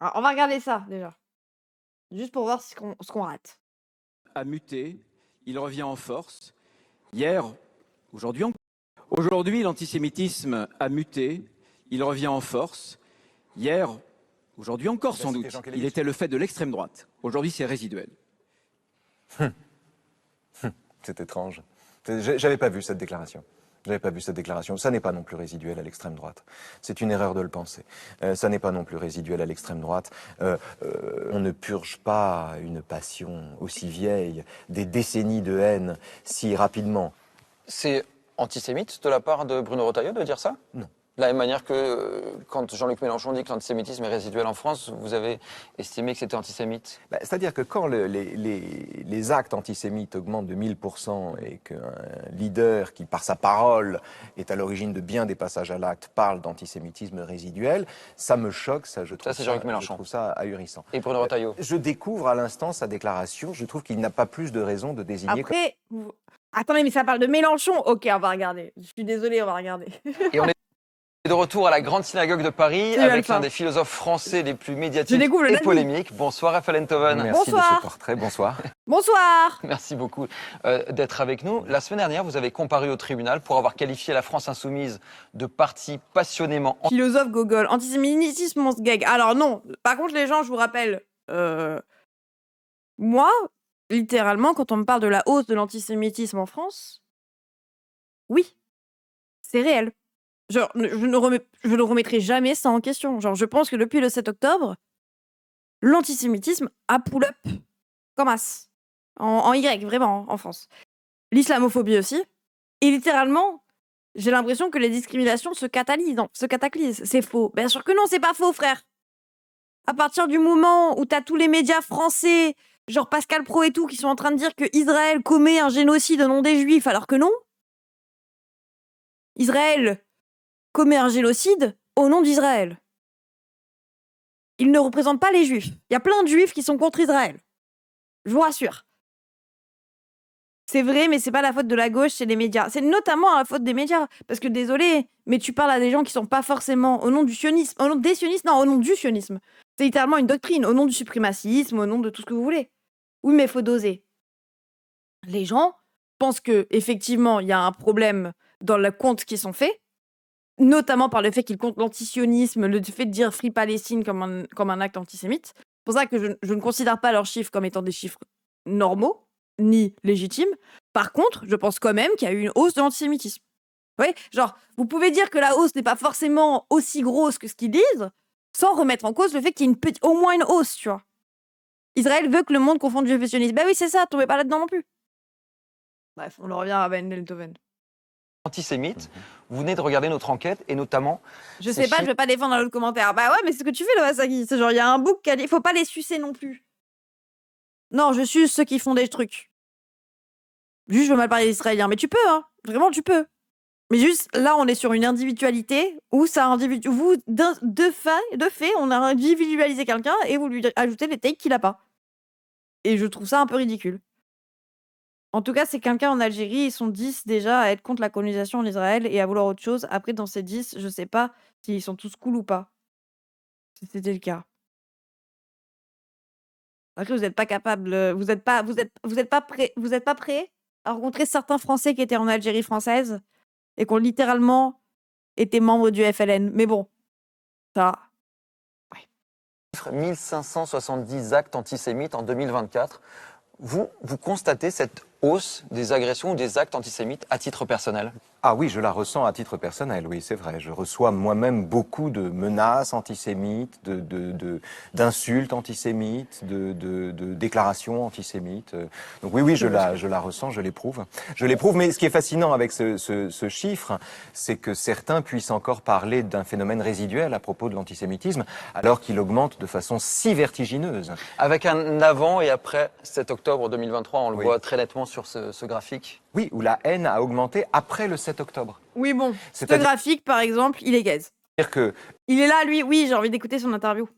Alors, on va regarder ça déjà, juste pour voir ce qu'on rate. A muté, il revient en force. Hier, aujourd'hui, l'antisémitisme a muté, il revient en force. Hier, aujourd'hui encore sans doute, il était le fait de l'extrême droite. Aujourd'hui, c'est résiduel. C'est étrange. J'avais pas vu cette déclaration. J'avais pas vu cette déclaration. Ça n'est pas non plus résiduel à l'extrême droite. C'est une erreur de le penser. Ça n'est pas non plus résiduel à l'extrême droite. On ne purge pas une passion aussi vieille, des décennies de haine, si rapidement. C'est antisémite de la part de Bruno Retailleau de dire ça? Non. De la même manière que quand Jean-Luc Mélenchon dit que l'antisémitisme est résiduel en France, vous avez estimé que c'était antisémite? C'est-à-dire que quand les actes antisémites augmentent de 1000% et qu'un leader qui, par sa parole, est à l'origine de bien des passages à l'acte, parle d'antisémitisme résiduel, ça me choque, je trouve ça ahurissant. Et Bruno Retailleau? Je découvre à l'instant sa déclaration, je trouve qu'il n'a pas plus de raison de désigner... Après, attendez, mais ça parle de Mélenchon? Ok, on va regarder. Je suis désolée, on va regarder. Et on est de retour à la Grande Synagogue de Paris avec l'un des philosophes français les plus médiatiques et polémiques. Bonsoir Raphaël Enthoven. Merci de ce portrait, bonsoir. Bonsoir. Merci beaucoup d'être avec nous. La semaine dernière, vous avez comparu au tribunal pour avoir qualifié la France insoumise de parti passionnément... Philosophe Gogol, antisémitisme, mon gag. Alors non, par contre les gens, je vous rappelle, moi, littéralement, quand on me parle de la hausse de l'antisémitisme en France, oui, c'est réel. Genre, je ne remettrai jamais ça en question. Genre, je pense que depuis le 7 octobre, l'antisémitisme a pull-up comme as. En Y, vraiment, en France. L'islamophobie aussi. Et littéralement, j'ai l'impression que les discriminations se cataclysent. C'est faux. Bien sûr que non, c'est pas faux, frère. À partir du moment où t'as tous les médias français, genre Pascal Pro et tout, qui sont en train de dire que Israël commet un génocide au nom des Juifs, alors que non. Israël commet un génocide au nom d'Israël. Il ne représente pas les Juifs. Il y a plein de Juifs qui sont contre Israël. Je vous rassure. C'est vrai, mais c'est pas la faute de la gauche, c'est des médias. C'est notamment la faute des médias. Parce que, désolé, mais tu parles à des gens qui sont pas forcément au nom du sionisme. Au nom des sionistes, non, au nom du sionisme. C'est littéralement une doctrine, au nom du suprémacisme, au nom de tout ce que vous voulez. Oui, mais il faut doser. Les gens pensent que effectivement, il y a un problème dans les comptes qui sont faits, notamment par le fait qu'ils comptent l'antisionisme, le fait de dire Free Palestine comme un acte antisémite. C'est pour ça que je ne considère pas leurs chiffres comme étant des chiffres normaux, ni légitimes. Par contre, je pense quand même qu'il y a eu une hausse de l'antisémitisme. Vous voyez, genre, vous pouvez dire que la hausse n'est pas forcément aussi grosse que ce qu'ils disent, sans remettre en cause le fait qu'il y ait au moins une hausse, tu vois. Israël veut que le monde confonde juif et sioniste. Ben oui, c'est ça, tombez pas là-dedans non plus. Bref, on en revient à Ben Enthoven. Antisémite, vous venez de regarder notre enquête et notamment... Je sais pas, je vais pas défendre un autre commentaire. Bah ouais, mais c'est ce que tu fais, le Wasagi. C'est genre, il y a un bouc qui a dit, faut pas les sucer non plus. Non, je suce ceux qui font des trucs. Juste, je veux mal parler d'Israéliens. Mais tu peux, hein. Vraiment, tu peux. Mais juste, là, on est sur une individualité où de fait, on a individualisé quelqu'un et vous lui ajoutez les takes qu'il a pas. Et je trouve ça un peu ridicule. En tout cas, c'est quelqu'un en Algérie, ils sont 10 déjà à être contre la colonisation en Israël et à vouloir autre chose. Après, dans ces 10, je sais pas s'ils sont tous cool ou pas. Si c'était le cas. Après, vous n'êtes pas capable, vous êtes pas prêts à rencontrer certains Français qui étaient en Algérie française et qui ont littéralement été membres du FLN. Mais bon, ça... 1570 actes antisémites en 2024. Vous constatez cette hausse des agressions ou des actes antisémites à titre personnel? Ah oui, je la ressens à titre personnel, oui, c'est vrai. Je reçois moi-même beaucoup de menaces antisémites, d'insultes antisémites, de déclarations antisémites. Donc oui, je la ressens, je l'éprouve. Je l'éprouve, mais ce qui est fascinant avec ce chiffre, c'est que certains puissent encore parler d'un phénomène résiduel à propos de l'antisémitisme, alors qu'il augmente de façon si vertigineuse. Avec un avant et après 7 octobre 2023, on le voit très nettement sur ce graphique. Oui, où la haine a augmenté après le 7 octobre. Oui, bon, ce graphique, par exemple, il est gaze. C'est-à-dire que... Il est là, lui, oui, j'ai envie d'écouter son interview.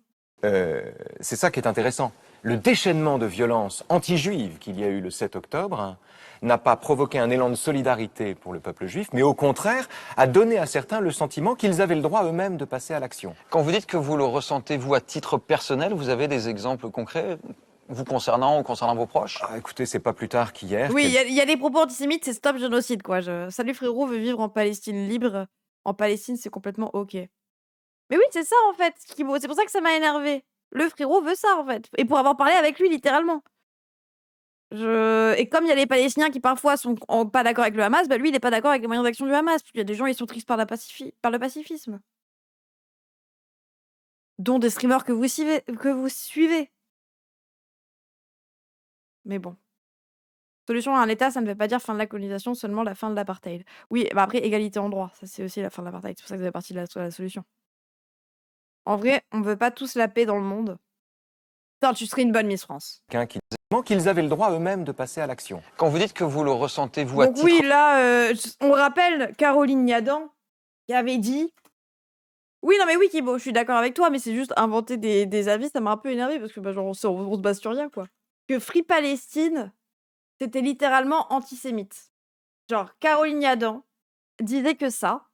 C'est ça qui est intéressant. Le déchaînement de violence anti-juive qu'il y a eu le 7 octobre n'a pas provoqué un élan de solidarité pour le peuple juif, mais au contraire a donné à certains le sentiment qu'ils avaient le droit eux-mêmes de passer à l'action. Quand vous dites que vous le ressentez, vous, à titre personnel, vous avez des exemples concrets vous concernant ou concernant vos proches? Écoutez, c'est pas plus tard qu'hier. Oui, il y a des propos antisémites, c'est stop génocide, quoi. Salut frérot, veut vivre en Palestine libre. En Palestine, c'est complètement OK. Mais oui, c'est ça, en fait. C'est pour ça que ça m'a énervé. Le frérot veut ça, en fait. Et pour avoir parlé avec lui, littéralement. Et comme il y a les Palestiniens qui parfois sont pas d'accord avec le Hamas, bah lui, il est pas d'accord avec les moyens d'action du Hamas. Parce qu'il y a des gens, ils sont tristes par le pacifisme. Dont des streamers que vous suivez. Mais bon. Solution à un État, ça ne veut pas dire fin de la colonisation, seulement la fin de l'apartheid. Oui, bah après, égalité en droit, ça c'est aussi la fin de l'apartheid. C'est pour ça que ça fait partie de la solution. En vrai, on veut pas tous la paix dans le monde. Putain, tu serais une bonne Miss France. Qui disait qu'ils avaient le droit eux-mêmes de passer à l'action. Quand vous dites que vous le ressentez, vous, à Donc titre... oui, là, on rappelle Caroline Niadan qui avait dit... Oui, non mais oui, Kibo, je suis d'accord avec toi, mais c'est juste inventer des avis, ça m'a un peu énervé parce que bah, genre, on se base sur rien, quoi. Que Free Palestine, c'était littéralement antisémite. Genre, Caroline Niadan disait que ça,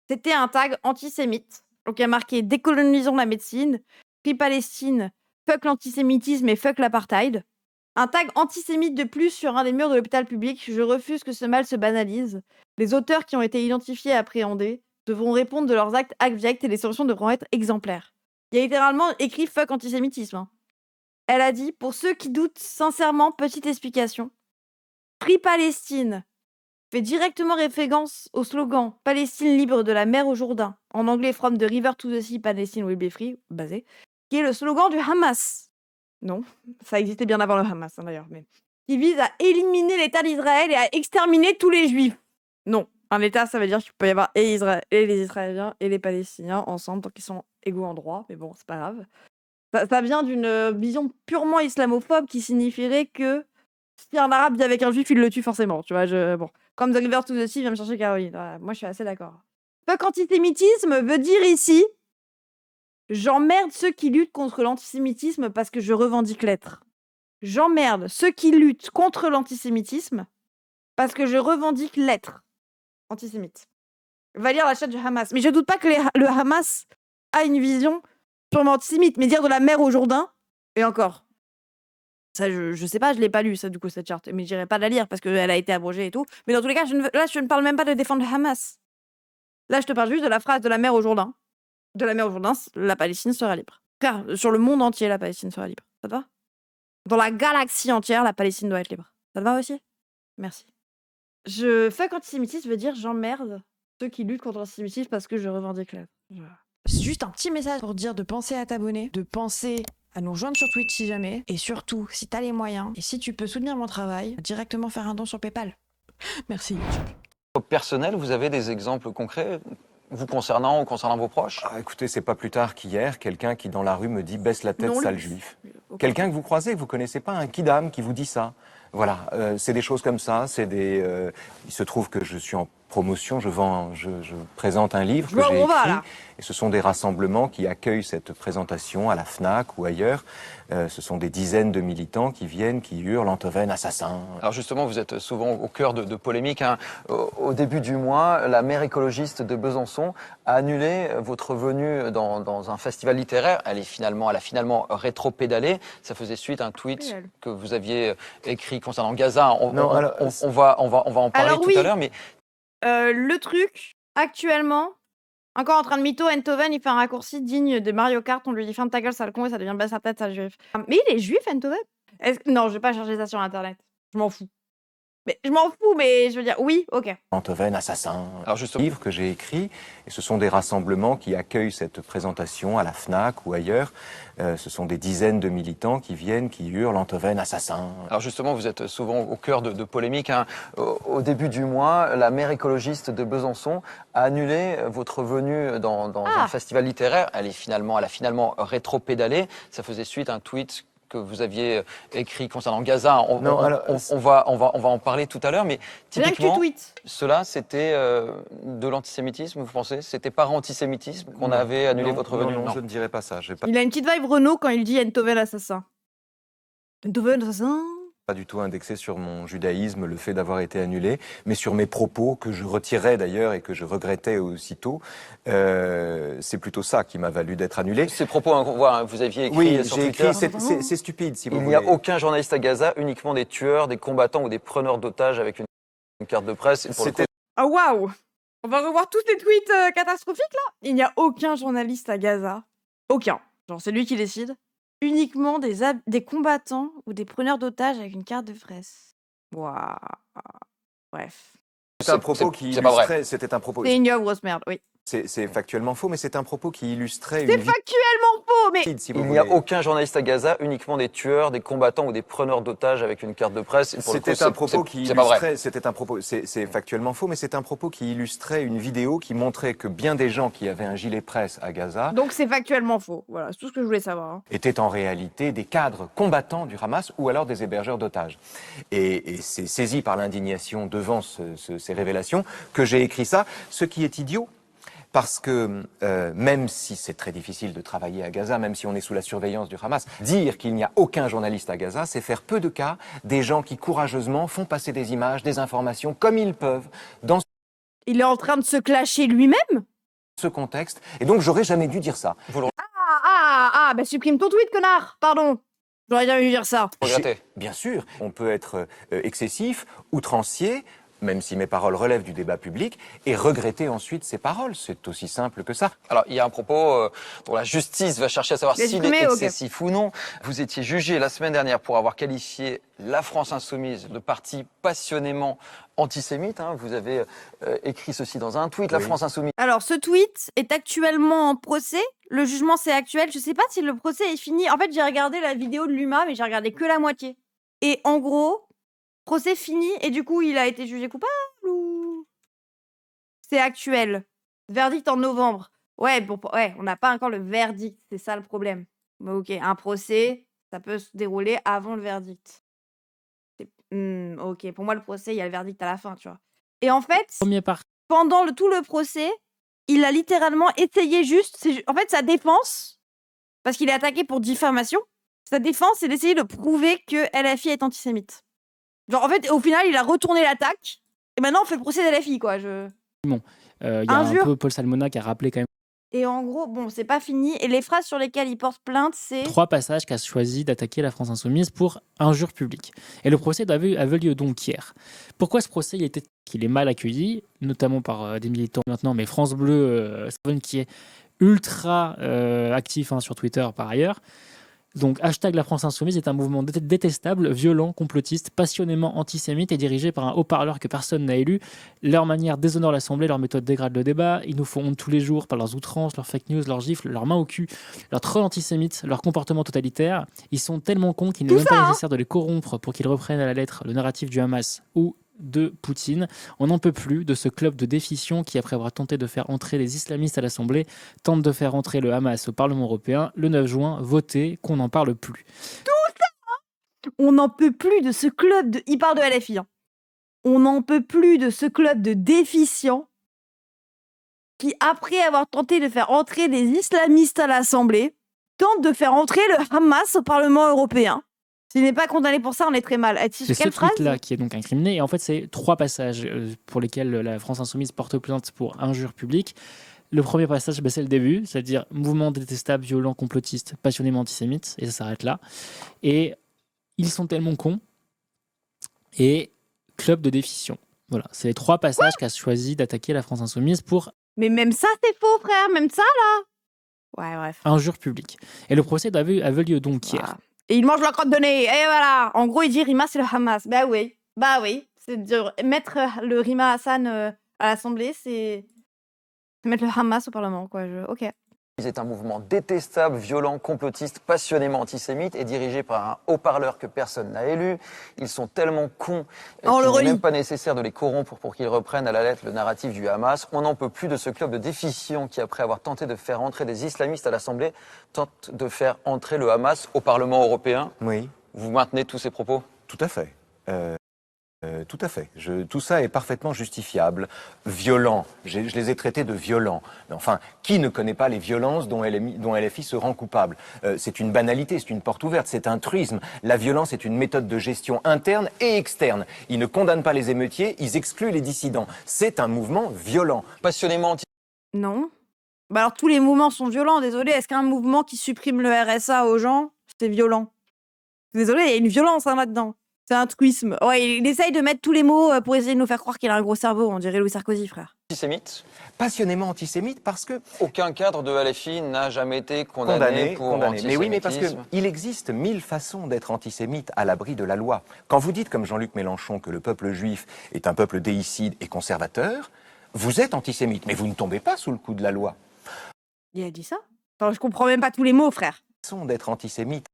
c'était un tag antisémite. Donc, il y a marqué « Décolonisons la médecine »,« Free Palestine »,« Fuck l'antisémitisme » et « Fuck l'apartheid ». Un tag antisémite de plus sur un des murs de l'hôpital public. Je refuse que ce mal se banalise. Les auteurs qui ont été identifiés et appréhendés devront répondre de leurs actes abjects et les sanctions devront être exemplaires. Il y a littéralement écrit « Fuck antisémitisme ». Hein. Elle a dit « Pour ceux qui doutent sincèrement, petite explication. Free Palestine » fait directement référence au slogan « Palestine libre de la mer au Jourdain », en anglais « From the river to the sea, Palestine will be free », basé, qui est le slogan du Hamas. Non, ça existait bien avant le Hamas, hein, d'ailleurs, mais qui vise à éliminer l'État d'Israël et à exterminer tous les Juifs. Non, un État, ça veut dire qu'il peut y avoir et les Israéliens et les Palestiniens ensemble, tant qu'ils sont égaux en droit, mais bon, c'est pas grave. Ça vient d'une vision purement islamophobe qui signifierait que si un arabe vit avec un juif, il le tue forcément, tu vois, bon. Comme The River to the Sea vient me chercher Caroline. Voilà, moi, je suis assez d'accord. Fuck antisémitisme veut dire ici j'emmerde ceux qui luttent contre l'antisémitisme parce que je revendique l'être. J'emmerde ceux qui luttent contre l'antisémitisme parce que je revendique l'être antisémite. Va lire la chatte du Hamas. Mais je doute pas que le Hamas a une vision purement antisémite, mais dire de la mer au Jourdain, et encore. Ça, je sais pas, je l'ai pas lu, ça, du coup, cette charte. Mais j'irai pas la lire parce qu'elle a été abrogée et tout. Mais dans tous les cas, je ne parle même pas de défendre le Hamas. Là, je te parle juste de la phrase de la mer au Jourdain. De la mer au Jourdain, la Palestine sera libre. Car sur le monde entier, la Palestine sera libre. Ça te va? Dans la galaxie entière, la Palestine doit être libre. Ça te va aussi? Merci. Fuck antisémitisme veut dire j'emmerde ceux qui luttent contre l'antisémitisme parce que je revendique l'être. C'est juste un petit message pour dire de penser à t'abonner, de penser à nous rejoindre sur Twitch si jamais, et surtout, si t'as les moyens, et si tu peux soutenir mon travail, directement faire un don sur PayPal. Merci. Personnel, vous avez des exemples concrets vous concernant ou concernant vos proches? Écoutez, c'est pas plus tard qu'hier, quelqu'un qui dans la rue me dit « baisse la tête, Non, sale lui. juif ». Okay. Quelqu'un que vous croisez, que vous connaissez pas, un kidam qui vous dit ça. Voilà, c'est des choses comme ça, il se trouve que je suis en promotion, je présente un livre que j'ai écrit, et ce sont des rassemblements qui accueillent cette présentation à la FNAC ou ailleurs. Ce sont des dizaines de militants qui viennent, qui hurlent « Antoven, assassin ». Alors justement, vous êtes souvent au cœur de polémiques. Hein. Au début du mois, la maire écologiste de Besançon a annulé votre venue dans un festival littéraire. Elle a finalement rétro-pédalé. Ça faisait suite à un tweet que vous aviez écrit concernant Gaza. On va en parler tout à l'heure, mais le truc, actuellement, encore en train de mytho, Enthoven, il fait un raccourci digne de Mario Kart, on lui dit « ferme ta gueule, sale con » et ça devient « baisse sa tête, sale juif ». Mais il est juif, Enthoven? Non, je vais pas chercher ça sur Internet. Je m'en fous. Mais je veux dire, oui, ok. Antoven, assassin. Alors justement, livre que j'ai écrit, et ce sont des rassemblements qui accueillent cette présentation à la FNAC ou ailleurs. Ce sont des dizaines de militants qui viennent, qui hurlent Antoven, assassin. Alors justement, vous êtes souvent au cœur de polémiques. Hein. Au début du mois, la maire écologiste de Besançon a annulé votre venue dans un festival littéraire. Elle a finalement rétro-pédalé. Ça faisait suite à un tweet que vous aviez écrit concernant Gaza. On va en parler tout à l'heure, mais C'est bien que tu typiquement, tweets. cela, c'était de l'antisémitisme, vous pensez? C'était par antisémitisme qu'on avait annulé votre venue? Non, je ne dirais pas ça. J'ai Il a une petite vibe Renault quand il dit Enthoven assassin. Enthoven assassin. pas du tout indexé sur mon judaïsme le fait d'avoir été annulé, mais sur mes propos que je retirais d'ailleurs et que je regrettais aussitôt. C'est plutôt ça qui m'a valu d'être annulé. Ces propos, hein, qu'on voit, hein, vous aviez écrit Oui, sur j'ai Twitter. écrit, c'est stupide si vous Il voulez. n'y a aucun journaliste à Gaza, uniquement des tueurs, des combattants ou des preneurs d'otages avec une carte de presse. Et pour le coup, Ah waouh! On va revoir tous les tweets catastrophiques là. Il n'y a aucun journaliste à Gaza. Aucun. Genre c'est lui qui décide. Uniquement des combattants ou des preneurs d'otages avec une carte de presse. Waouh. Bref. C'est un propos qui c'est pas vrai. illustrait. C'était un propos. C'est une grosse merde, oui. C'est factuellement faux, mais c'est un propos qui illustrait C'est une vie. factuellement faux, mais Si vous il n'y a voulez. aucun journaliste à Gaza, uniquement des tueurs, des combattants ou des preneurs d'otages avec une carte de presse. Et pour le coup, C'était un propos qui c'est pas vrai. illustrait. C'était un propos. C'est factuellement faux, mais c'est un propos qui illustrait une vidéo qui montrait que bien des gens qui avaient un gilet presse à Gaza donc c'est factuellement faux. Voilà, c'est tout ce que je voulais savoir. Hein. étaient en réalité des cadres combattants du Hamas ou alors des hébergeurs d'otages. Et c'est saisi par l'indignation devant ces révélations que j'ai écrit ça, ce qui est idiot. Parce que même si c'est très difficile de travailler à Gaza, même si on est sous la surveillance du Hamas, dire qu'il n'y a aucun journaliste à Gaza, c'est faire peu de cas des gens qui courageusement font passer des images, des informations, comme ils peuvent, dans Il est en train de se clasher lui-même. ce contexte. Et donc j'aurais jamais dû dire ça. Vous le Bah supprime ton tweet, connard. Pardon. J'aurais jamais dû dire ça. regrettez? Bien sûr, on peut être excessif, outrancier, même si mes paroles relèvent du débat public, et regretter ensuite ces paroles. C'est aussi simple que ça. Alors, il y a un propos dont la justice va chercher à savoir Mais s'il supprimé, est ok. excessif ou non. Vous étiez jugé la semaine dernière pour avoir qualifié la France Insoumise de parti passionnément antisémite. Hein. Vous avez écrit ceci dans un tweet. La Oui. France Insoumise Alors, ce tweet est actuellement en procès. Le jugement, c'est actuel. Je sais pas si le procès est fini. En fait, j'ai regardé la vidéo de l'UMA, mais j'ai regardé que la moitié. Et en gros, procès fini. Et du coup, il a été jugé coupable ou... C'est actuel. Verdict en novembre. Ouais, bon, ouais, on n'a pas encore le verdict. C'est ça le problème. Mais ok, un procès, ça peut se dérouler avant le verdict. Ok, pour moi, le procès, il y a le verdict à la fin, tu vois. Et en fait, Premier part. pendant tout le procès, il a littéralement essayé juste... En fait, sa défense, parce qu'il est attaqué pour diffamation, sa défense, c'est d'essayer de prouver que LFI est antisémite. Genre, en fait, au final, il a retourné l'attaque, et maintenant, on fait le procès d'LFI, quoi. Il y a un Injure. peu Paul Salmona qui a rappelé quand même Et en gros, bon, c'est pas fini, et les phrases sur lesquelles il porte plainte, c'est... 3 passages qu'a choisi d'attaquer la France Insoumise pour injure publique. Et le procès avait lieu donc hier. Pourquoi ce procès il est mal accueilli, notamment par des militants maintenant, mais France Bleu, qui est ultra actif sur Twitter par ailleurs. Donc, hashtag la France Insoumise est un mouvement détestable, violent, complotiste, passionnément antisémite et dirigé par un haut-parleur que personne n'a élu. Leur manière déshonore l'Assemblée, leur méthode dégrade le débat. Ils nous font honte tous les jours par leurs outrances, leurs fake news, leurs gifles, leurs mains au cul, leurs trolls antisémites, leur comportement totalitaire. Ils sont tellement cons qu'il n'est même pas nécessaire de les corrompre pour qu'ils reprennent à la lettre le narratif du Hamas ou de Poutine. On n'en peut plus de ce club de déficients qui, après avoir tenté de faire entrer les islamistes à l'Assemblée, tente de faire entrer le Hamas au Parlement européen. Le 9 juin, votez qu'on n'en parle plus. On n'en peut plus de ce club de... Il parle de LFI. Hein. On n'en peut plus de ce club de déficients qui, après avoir tenté de faire entrer des islamistes à l'Assemblée, tente de faire entrer le Hamas au Parlement européen. S'il n'est pas condamné pour ça, on est très mal. C'est ce tweet-là qui est donc incriminé. Et en fait, c'est 3 passages pour lesquels la France Insoumise porte plainte pour injure publique. Le premier passage, c'est le début, c'est-à-dire mouvement détestable, violent, complotiste, passionnément antisémite, et ça s'arrête là. Et ils sont tellement cons. Et club de déficients. Voilà, c'est les 3 passages qu'a choisi d'attaquer la France Insoumise pour... Mais même ça, c'est faux, frère, même ça, là. Ouais, bref. Injure publique. Et le procès avait lieu donc hier. Voilà. Et il mange la crotte de nez, et voilà. En gros, il dit Rima, c'est le Hamas. Bah oui. C'est de mettre le Rima Hassan à l'Assemblée, c'est mettre le Hamas au Parlement, quoi. Ok. est un mouvement détestable, violent, complotiste, passionnément antisémite et dirigé par un haut-parleur que personne n'a élu. Ils sont tellement cons On le qu'il n'est relit. même pas nécessaire de les corrompre pour qu'ils reprennent à la lettre le narratif du Hamas. On n'en peut plus de ce club de déficients qui, après avoir tenté de faire entrer des islamistes à l'Assemblée, tente de faire entrer le Hamas au Parlement européen. Oui, Vous maintenez tous ces propos? tout à fait. Tout à fait. Tout ça est parfaitement justifiable. Violent. Je les ai traités de violents. Mais enfin, qui ne connaît pas les violences dont LFI se rend coupable? C'est une banalité, c'est une porte ouverte, c'est un truisme. La violence est une méthode de gestion interne et externe. Ils ne condamnent pas les émeutiers, ils excluent les dissidents. C'est un mouvement violent. Passionnément Non. Bah alors tous les mouvements sont violents, désolé. Est-ce qu'un mouvement qui supprime le RSA aux gens, c'est violent? Désolé, il y a une violence là-dedans. C'est un truisme. Ouais, il essaye de mettre tous les mots pour essayer de nous faire croire qu'il a un gros cerveau. On dirait Louis Sarkozy, frère. antisémite. Passionnément antisémite parce que Aucun cadre de LFI n'a jamais été condamné pour condamné. Mais oui, mais parce antisémitisme. qu'il existe 1000 façons d'être antisémite à l'abri de la loi. Quand vous dites, comme Jean-Luc Mélenchon, que le peuple juif est un peuple déicide et conservateur, vous êtes antisémite, mais vous ne tombez pas sous le coup de la loi. Il a dit ça? Enfin, je comprends même pas tous les mots, frère. Façon d'être antisémite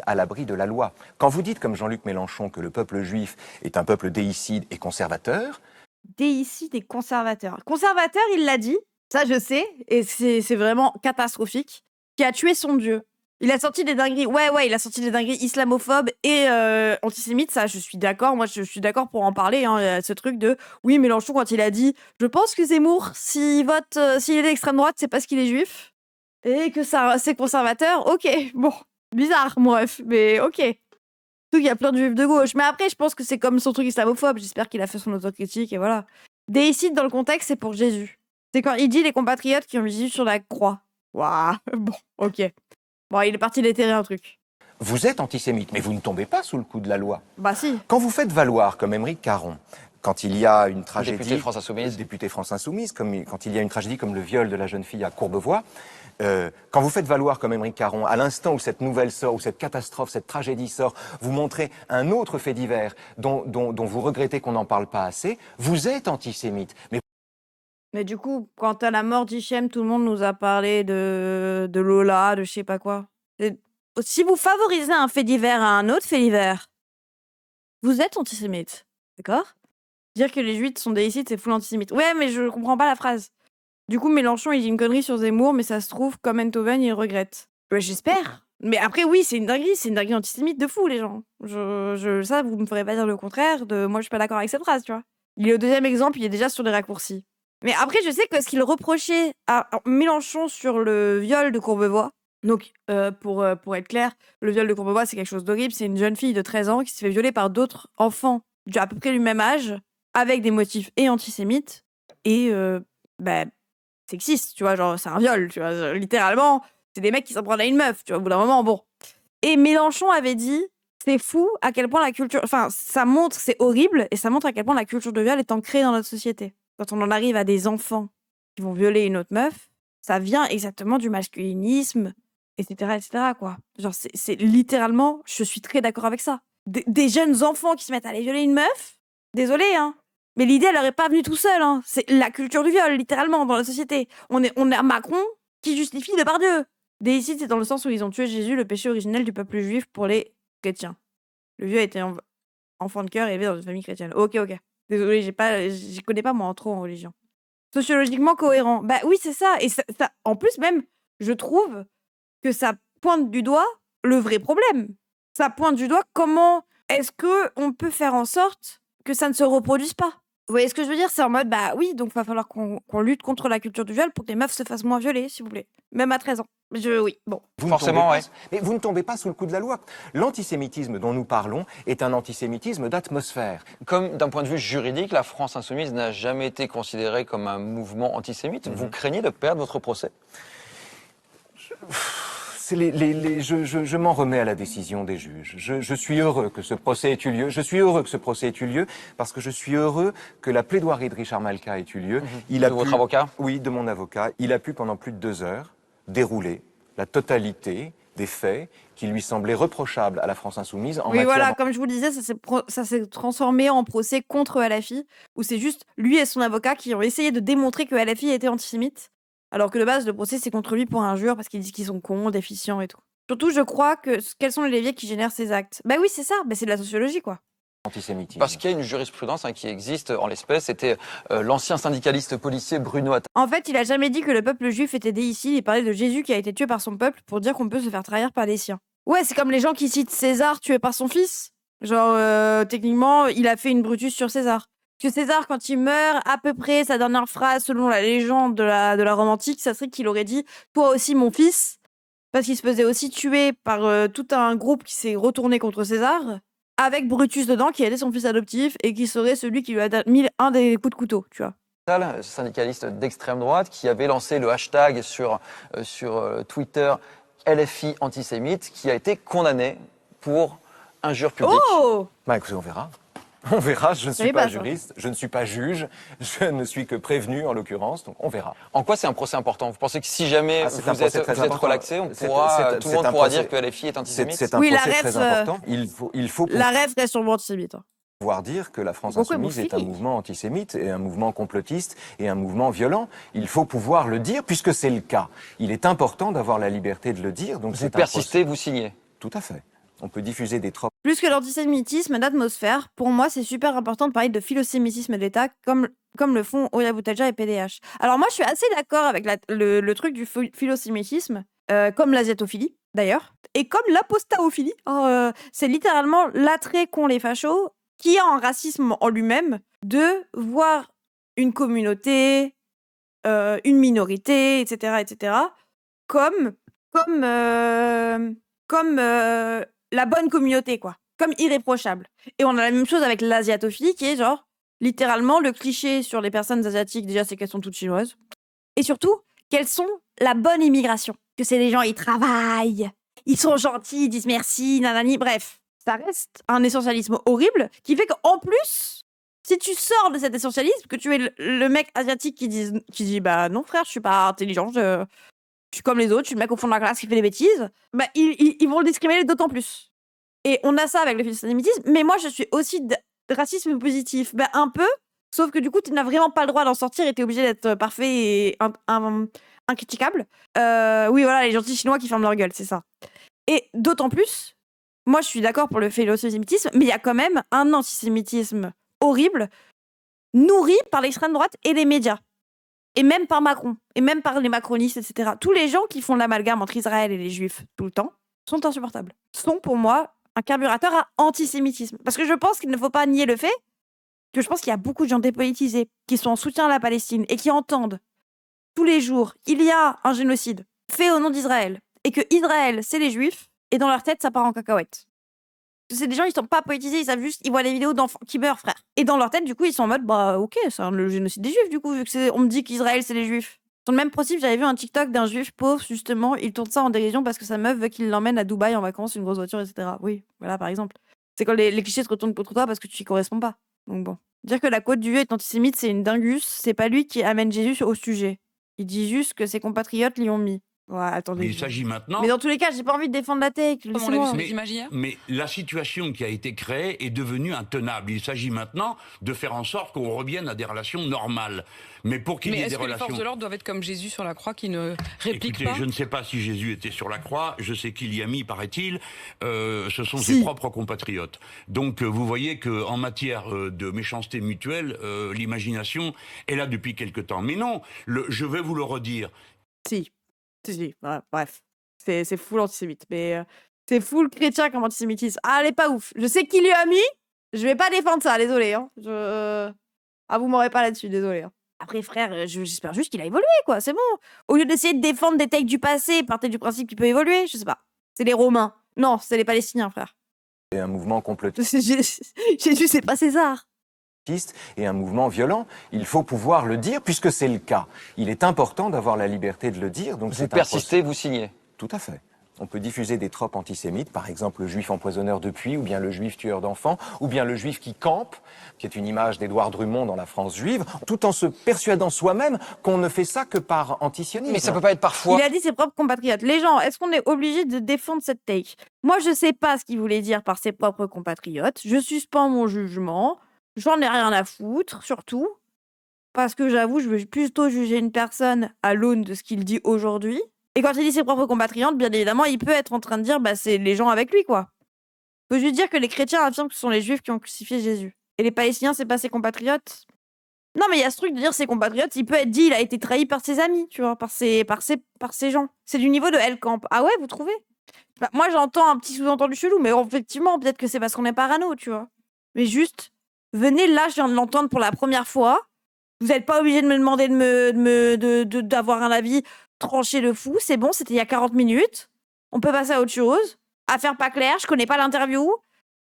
à l'abri de la loi. Quand vous dites, comme Jean-Luc Mélenchon, que le peuple juif est un peuple déicide et conservateur, Déicide et conservateur. Conservateur, il l'a dit, ça je sais, et c'est vraiment catastrophique, qui a tué son dieu. Il a sorti des dingueries, ouais, il a sorti des dingueries islamophobes et antisémites, ça je suis d'accord, moi je suis d'accord pour en parler, hein, ce truc de, oui Mélenchon quand il a dit, je pense que Zemmour, s'il vote, s'il est d'extrême droite, c'est parce qu'il est juif, et que ça c'est conservateur, ok, bon, bizarre, bref, mais ok. Surtout qu'il y a plein de juifs de gauche. Mais après, je pense que c'est comme son truc islamophobe. J'espère qu'il a fait son autocritique et voilà. Déicide, dans le contexte, c'est pour Jésus. C'est quand il dit les compatriotes qui ont mis Jésus sur la croix. Waouh, bon, ok. Bon, il est parti déterrer un truc. vous êtes antisémite, mais vous ne tombez pas sous le coup de la loi. Bah si. Quand vous faites valoir, comme Aymeric Caron, quand il y a une tragédie... Député France Insoumise. Député France Insoumise, quand il y a une tragédie comme le viol de la jeune fille à Courbevoie, quand vous faites valoir, comme Aymeric Caron, à l'instant où cette nouvelle sort, où cette catastrophe, cette tragédie sort, vous montrez un autre fait divers dont vous regrettez qu'on n'en parle pas assez, vous êtes antisémite. Mais du coup, quand à la mort d'Hichem, tout le monde nous a parlé de Lola, de je sais pas quoi. Si vous favorisez un fait divers à un autre fait divers, vous êtes antisémite. D'accord? Dire que les juifs sont déicides, c'est full antisémite. Ouais, mais je comprends pas la phrase. Du coup, Mélenchon, il dit une connerie sur Zemmour, mais ça se trouve, comme Enthoven, il regrette. Ouais, j'espère. Mais après, oui, c'est une dinguerie antisémite de fou, les gens. Ça, vous me ferez pas dire le contraire. Moi, je suis pas d'accord avec cette phrase, tu vois. Il est au deuxième exemple, il est déjà sur les raccourcis. Mais après, je sais que ce qu'il reprochait à Mélenchon sur le viol de Courbevoie, donc pour être clair, le viol de Courbevoie, c'est quelque chose d'horrible. C'est une jeune fille de 13 ans qui se fait violer par d'autres enfants à peu près du même âge, avec des motifs et antisémites, et sexiste, tu vois, genre c'est un viol, tu vois, littéralement, c'est des mecs qui s'en prennent à une meuf, tu vois, au bout d'un moment, bon. Et Mélenchon avait dit, c'est fou à quel point la culture, enfin, ça montre, c'est horrible, et ça montre à quel point la culture de viol est ancrée dans notre société. Quand on en arrive à des enfants qui vont violer une autre meuf, ça vient exactement du masculinisme, etc., quoi. Genre, c'est littéralement, je suis très d'accord avec ça. Des jeunes enfants qui se mettent à aller violer une meuf, désolé, hein. Mais l'idée, elle n'aurait pas venu tout seul. Hein. C'est la culture du viol, littéralement, dans la société. On a Macron qui justifie Depardieu. Déicide, c'est dans le sens où ils ont tué Jésus, le péché originel du peuple juif pour les chrétiens. Le vieux a été enfant de cœur et élevé dans une famille chrétienne. Ok. Désolé, j'y connais pas moi trop en religion. Sociologiquement cohérent. Bah oui, c'est ça. Et ça. En plus, même, je trouve que ça pointe du doigt le vrai problème. Ça pointe du doigt comment est-ce qu'on peut faire en sorte que ça ne se reproduise pas. Vous voyez ce que je veux dire? C'est en mode, bah oui, donc il va falloir qu'on lutte contre la culture du viol pour que les meufs se fassent moins violer, s'il vous plaît. Même à 13 ans. Oui, bon. Forcément, ouais. Mais vous ne tombez pas sous le coup de la loi. L'antisémitisme dont nous parlons est un antisémitisme d'atmosphère. Comme d'un point de vue juridique, la France Insoumise n'a jamais été considérée comme un mouvement antisémite. Vous craignez de perdre votre procès? Je m'en remets à la décision des juges. Je suis heureux que ce procès ait eu lieu. Je suis heureux que ce procès ait eu lieu parce que je suis heureux que la plaidoirie de Richard Malka ait eu lieu. Votre avocat? Oui, de mon avocat. Il a pu pendant plus de 2 heures dérouler la totalité des faits qui lui semblaient reprochables à la France Insoumise en Oui, matière... voilà, comme je vous le disais, ça s'est transformé en procès contre LFI, où c'est juste lui et son avocat qui ont essayé de démontrer que LFI était antisémite. Alors que de base, le procès, c'est contre lui pour injure parce qu'ils disent qu'ils sont cons, déficients et tout. Surtout, je crois que quels sont les leviers qui génèrent ces actes? Bah oui, c'est ça, c'est de la sociologie, quoi. Antisémitisme. Parce qu'il y a une jurisprudence qui existe en l'espèce. C'était l'ancien syndicaliste policier Bruno Attali. En fait, il a jamais dit que le peuple juif était déicide, il parlait de Jésus qui a été tué par son peuple pour dire qu'on peut se faire trahir par les siens. Ouais, c'est comme les gens qui citent César tué par son fils. Genre, techniquement, il a fait une Brutus sur César. Parce que César, quand il meurt, à peu près, sa dernière phrase, selon la légende de la Rome antique, ça serait qu'il aurait dit « Toi aussi, mon fils », parce qu'il se faisait aussi tuer par tout un groupe qui s'est retourné contre César, avec Brutus dedans, qui était son fils adoptif, et qui serait celui qui lui a mis un des coups de couteau, tu vois. Syndicaliste d'extrême droite, qui avait lancé le hashtag sur Twitter LFI antisémite, qui a été condamné pour injure publique. Oh! Bah écoutez, on verra. On verra, je ne suis savais pas pas ça. juriste, je ne suis pas juge, je ne suis que prévenu en l'occurrence, donc on verra. En quoi c'est un procès important? Vous pensez que si jamais C'est un vous procès êtes très important. relaxé, tout le C'est monde un pourra procès- dire que LFI est antisémite? C'est un Oui, la procès ref, très important. Il faut La rêve reste sur le antisémite. pouvoir dire que la France Pourquoi insoumise est un hémophilie mouvement antisémite et un mouvement complotiste et un mouvement violent. Il faut pouvoir le dire puisque c'est le cas. Il est important d'avoir la liberté de le dire. Donc Vous c'est un persistez, vous signez. Tout à fait. On peut diffuser des tropes. Plus que l'antisémitisme d'atmosphère, pour moi, c'est super important de parler de philosémitisme d'État, comme le font Oya Boutaja et PDH. Alors moi, je suis assez d'accord avec le truc du philosémitisme, comme l'asiatophilie, d'ailleurs, et comme l'apostaophilie. C'est littéralement l'attrait qu'ont les fachos, qui a un racisme en lui-même, de voir une communauté, une minorité, etc., comme la bonne communauté, quoi. Comme irréprochable. Et on a la même chose avec l'asiatophilie, qui est genre, littéralement, le cliché sur les personnes asiatiques, déjà, c'est qu'elles sont toutes chinoises. Et surtout, qu'elles sont la bonne immigration. Que c'est des gens, ils travaillent, ils sont gentils, ils disent merci, nanani, bref. Ça reste un essentialisme horrible, qui fait qu'en plus, si tu sors de cet essentialisme, que tu es le mec asiatique qui dit bah non frère, je suis pas intelligent, je suis comme les autres, je suis le mec au fond de la classe qui fait des bêtises, bah ils vont le discriminer d'autant plus. Et on a ça avec le philosémitisme, mais moi je suis aussi de racisme positif, bah un peu, sauf que du coup tu n'as vraiment pas le droit d'en sortir et t'es obligé d'être parfait et incritiquable. Oui voilà, les gentils chinois qui ferment leur gueule, c'est ça. Et d'autant plus, moi je suis d'accord pour le philosémitisme, mais il y a quand même un antisémitisme horrible, nourri par l'extrême droite et les médias. Et même par Macron, et même par les macronistes, etc. Tous les gens qui font l'amalgame entre Israël et les Juifs tout le temps sont insupportables. Sont pour moi un carburateur à antisémitisme. Parce que je pense qu'il ne faut pas nier le fait que je pense qu'il y a beaucoup de gens dépolitisés qui sont en soutien à la Palestine et qui entendent tous les jours il y a un génocide fait au nom d'Israël et que Israël c'est les Juifs et dans leur tête ça part en cacahuète. C'est des gens, ils sont pas politisés, ils savent juste, ils voient les vidéos d'enfants qui meurent, frère. Et dans leur tête, du coup, ils sont en mode, bah, ok, c'est le génocide des Juifs, du coup, vu que on me dit qu'Israël, c'est les Juifs. Dans le même principe, j'avais vu un TikTok d'un Juif pauvre, justement, il tourne ça en dérision parce que sa meuf veut qu'il l'emmène à Dubaï en vacances, une grosse voiture, etc. Oui, voilà, par exemple. C'est quand les clichés se retournent contre toi parce que tu y corresponds pas. Donc bon. Dire que la Côte d'Ivoire est antisémite, c'est une dingus, c'est pas lui qui amène Jésus au sujet. Il dit juste que ses compatriotes l'y ont mis. Ouais, attendez. Mais il s'agit maintenant. Mais dans tous les cas, j'ai pas envie de défendre la tech. Comme on l'a vu sur Mais- les images hier. Mais la situation qui a été créée est devenue intenable. Il s'agit maintenant de faire en sorte qu'on revienne à des relations normales. Mais pour qu'il Mais y ait est-ce des que les relations... forces de l'ordre doivent être comme Jésus sur la croix qui ne réplique Écoutez, pas? je ne sais pas si Jésus était sur la croix, je sais qu'il y a mis, paraît-il, ce sont Si. ses propres compatriotes. Donc vous voyez qu'en matière de méchanceté mutuelle, l'imagination est là depuis quelque temps. Mais non, je vais vous le redire, Si. Ouais, bref. C'est full antisémite. Mais c'est full chrétien comme antisémitisme. Ah, elle est pas ouf. Je sais qui lui a mis. Je vais pas défendre ça, désolé. Hein. Ah, vous m'aurez pas là-dessus, désolé. Hein. Après, frère, j'espère juste qu'il a évolué, quoi. C'est bon. Au lieu d'essayer de défendre des takes du passé, partez du principe qu'il peut évoluer. Je sais pas. C'est les Romains. Non, c'est les Palestiniens, frère. Et un mouvement complotiste Jésus, c'est pas César. et un mouvement violent. Il faut pouvoir le dire puisque c'est le cas. Il est important d'avoir la liberté de le dire. Donc Vous c'est un persistez, vous signez. Tout à fait. On peut diffuser des tropes antisémites, par exemple le juif empoisonneur de puits, ou bien le juif tueur d'enfants, ou bien le juif qui campe, qui est une image d'Édouard Drummond dans la France juive, tout en se persuadant soi-même qu'on ne fait ça que par antisionisme. Mais ça peut pas être parfois. Il a dit ses propres compatriotes. Les gens, est-ce qu'on est obligé de défendre cette take? Moi, je sais pas ce qu'il voulait dire par ses propres compatriotes. Je suspends mon jugement. J'en ai rien à foutre, surtout. parce que j'avoue, je veux plutôt juger une personne à l'aune de ce qu'il dit aujourd'hui. Et quand il dit ses propres compatriotes, bien évidemment, il peut être en train de dire c'est les gens avec lui, quoi. Faut juste dire que les chrétiens affirment que ce sont les juifs qui ont crucifié Jésus. Et les Palestiniens, c'est pas ses compatriotes. Non, mais il y a ce truc de dire ses compatriotes, il peut être dit, il a été trahi par ses amis, tu vois, par ses gens. C'est du niveau de Hellcamp. Ah ouais, vous trouvez? Moi, j'entends un petit sous-entendu chelou, mais effectivement, peut-être que c'est parce qu'on est parano, tu vois. Mais juste, venez là, je viens de l'entendre pour la première fois. Vous n'êtes pas obligé de me demander d'avoir un avis tranché de fou. C'est bon, c'était il y a 40 minutes. On peut passer à autre chose. Affaire pas claire, je connais pas l'interview.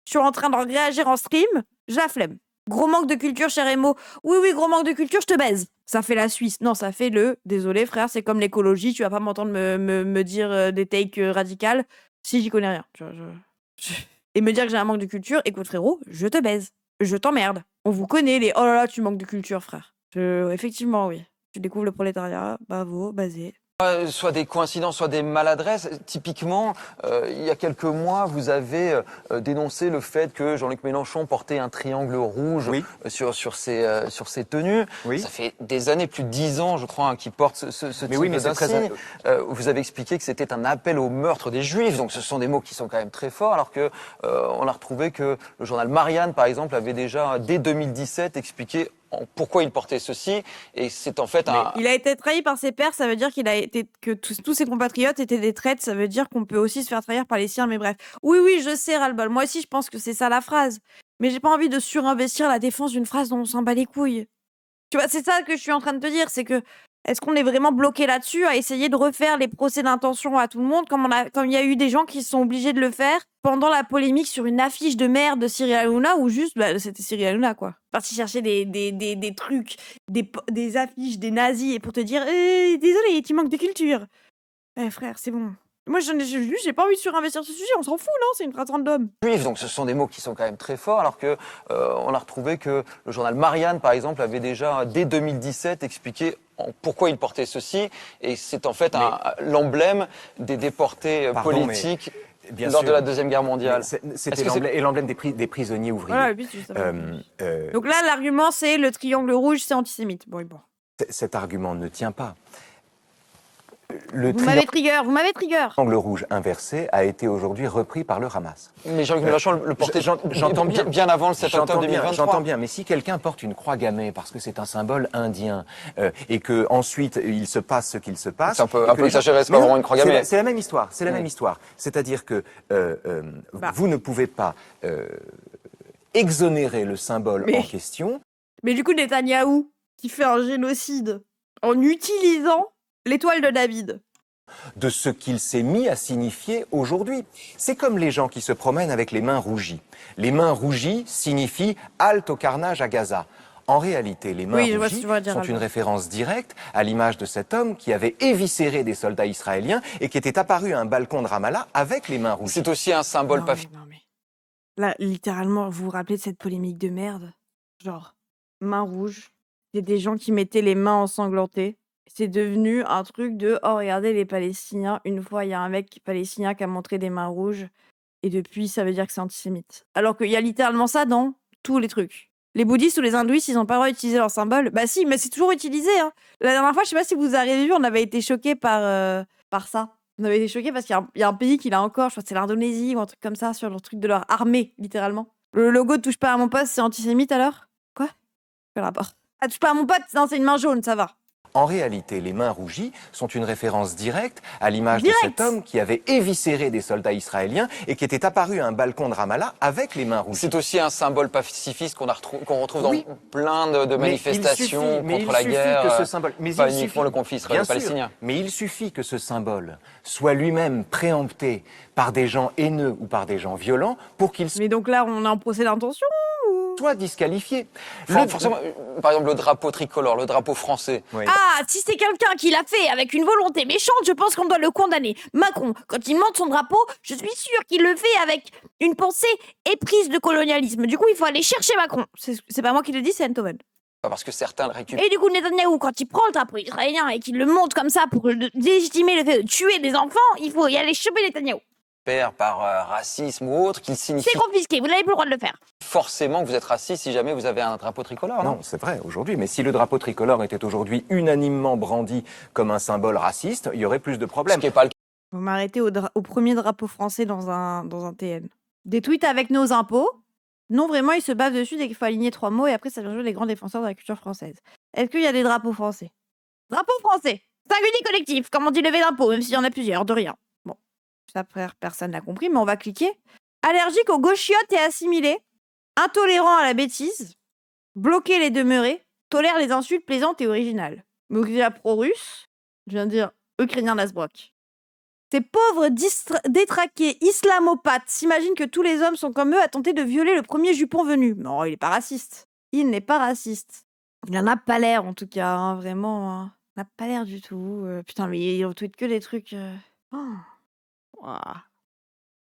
Je suis en train de réagir en stream. J'ai la flemme. Gros manque de culture, cher Emo. Oui, gros manque de culture, je te baise. Ça fait la Suisse. Non, ça fait le... Désolé, frère, c'est comme l'écologie. Tu vas pas m'entendre me dire des takes radicales si j'y connais rien. Et me dire que j'ai un manque de culture, écoute, frérot, je te baise. Je t'emmerde. On vous connaît, les... Oh là là, tu manques de culture, frère. Effectivement, oui. Tu découvres le prolétariat, bravo, basé. Soit des coïncidences, soit des maladresses. Typiquement, il y a quelques mois, vous avez dénoncé le fait que Jean-Luc Mélenchon portait un triangle rouge sur ses tenues. Oui. Ça fait des années, plus de 10 ans, je crois, qu'il porte ce type d'insigne. Vous avez expliqué que c'était un appel au meurtre des Juifs. Donc, ce sont des mots qui sont quand même très forts. Alors que on a retrouvé que le journal Marianne, par exemple, avait déjà dès 2017 expliqué pourquoi il portait ceci, et c'est en fait Il a été trahi par ses pairs, ça veut dire que tous ses compatriotes étaient des traîtres, ça veut dire qu'on peut aussi se faire trahir par les siens, mais bref. Oui, je sais, ras-le-bol. Moi aussi, je pense que c'est ça la phrase. Mais j'ai pas envie de surinvestir la défense d'une phrase dont on s'en bat les couilles. Tu vois, c'est ça que je suis en train de te dire, c'est que est-ce qu'on est vraiment bloqué là-dessus à essayer de refaire les procès d'intention à tout le monde comme il y a eu des gens qui sont obligés de le faire pendant la polémique sur une affiche de merde de Cyril Hanouna ou juste c'était Cyril Hanouna quoi. Parti chercher des trucs, des affiches, des nazis et pour te dire désolé, tu manques de culture. Frère, c'est bon. Moi, j'ai pas envie de surinvestir ce sujet, on s'en fout, non? C'est une phrase random. Juifs, donc ce sont des mots qui sont quand même très forts, alors que on a retrouvé que le journal Marianne, par exemple, avait déjà dès 2017 expliqué pourquoi il portait ceci, et c'est en fait l'emblème des déportés politiques lors de la Deuxième Guerre mondiale. C'était l'emblème des prisonniers ouvriers. Voilà, oui, donc là, l'argument, c'est le triangle rouge, c'est antisémite. Bon. Cet argument ne tient pas. Vous m'avez trigger. Le triangle rouge inversé a été aujourd'hui repris par le Hamas. Mais Jean-Luc Mélenchon le portait bien avant le 7 octobre 2023. J'entends bien, mais si quelqu'un porte une croix gammée parce que c'est un symbole indien et que ensuite il se passe ce qu'il se passe... C'est un peu exagéré, c'est pas vraiment une croix gammée. C'est la même histoire, même histoire. C'est-à-dire que vous ne pouvez pas exonérer le symbole en question. Mais du coup, Netanyahou, qui fait un génocide en utilisant l'étoile de David. De ce qu'il s'est mis à signifier aujourd'hui. C'est comme les gens qui se promènent avec les mains rougies. Les mains rougies signifient « halte au carnage à Gaza ». En réalité, les mains rougies sont une référence directe à l'image de cet homme qui avait éviscéré des soldats israéliens et qui était apparu à un balcon de Ramallah avec les mains rougies. C'est aussi un symbole Là, littéralement, vous vous rappelez de cette polémique de merde? Genre, main rouge, il y a des gens qui mettaient les mains ensanglantées. C'est devenu un truc de « Oh, regardez les Palestiniens ». Une fois, il y a un mec palestinien qui a montré des mains rouges. Et depuis, ça veut dire que c'est antisémite. Alors qu'il y a littéralement ça dans tous les trucs. Les bouddhistes ou les hindouistes, ils n'ont pas le droit d'utiliser leur symbole. Bah si, mais c'est toujours utilisé. Hein. La dernière fois, je sais pas si vous avez vu, on avait été choqués par ça. On avait été choqués parce qu'il y a un pays qui l'a encore, je crois que c'est l'Indonésie ou un truc comme ça, sur le truc de leur armée, littéralement. Le logo de « Touche pas à mon pote », c'est antisémite alors? Quoi? Quel rapport? Ah, touche pas à mon pote, non, c'est une main jaune, ça va. En réalité, les mains rougies sont une référence directe à l'image de cet homme qui avait éviscéré des soldats israéliens et qui était apparu à un balcon de Ramallah avec les mains rougies. C'est aussi un symbole pacifiste qu'on retrouve dans plein de manifestations contre la guerre, pas uniquement le conflit israélo-palestinien. Mais il suffit que ce symbole soit lui-même préempté par des gens haineux ou par des gens violents pour qu'il Mais donc là, on est en procès d'intention soit disqualifié. Forcément, par exemple, le drapeau tricolore, le drapeau français. Oui. Ah, si c'est quelqu'un qui l'a fait avec une volonté méchante, je pense qu'on doit le condamner. Macron, quand il monte son drapeau, je suis sûr qu'il le fait avec une pensée éprise de colonialisme. Du coup, il faut aller chercher Macron. C'est pas moi qui le dis, c'est Enthoven. Parce que certains le récupèrent. Et du coup, Netanyahou, quand il prend le drapeau israélien et qu'il le monte comme ça pour légitimer le fait de tuer des enfants, il faut y aller choper Netanyahou. Par racisme ou autre, qu'il signifie... C'est confisqué, vous n'avez plus le droit de le faire. forcément que vous êtes raciste si jamais vous avez un drapeau tricolore, non? Non, c'est vrai, aujourd'hui. Mais si le drapeau tricolore était aujourd'hui unanimement brandi comme un symbole raciste, il y aurait plus de Ce problèmes. qui n'est pas le cas. Vous m'arrêtez au premier drapeau français dans un TN. Des tweets avec nos impôts. Non, vraiment, ils se bavent dessus dès qu'il faut aligner 3 mots et après, ça vient jouer les grands défenseurs de la culture française. Est-ce qu'il y a des drapeaux français? Drapeau français, singulier collectif, comme on dit levé d'impôt, même s'il y en a plusieurs, de rien. Bon, ça, personne n'a compris, mais on va cliquer. Allergique aux gauchiotes et assimilés, intolérant à la bêtise, bloquer les demeurés, tolère les insultes plaisantes et originales. Mugria pro-russe, je viens de dire ukrainien d'Asbrock. Ces pauvres détraqués islamopathes s'imaginent que tous les hommes sont comme eux à tenter de violer le premier jupon venu. Non, il n'est pas raciste. Il n'est pas raciste. Il n'en a pas l'air, en tout cas, hein, vraiment. Hein. Il n'a pas l'air du tout. Putain, mais il retweet que des trucs... Ouah.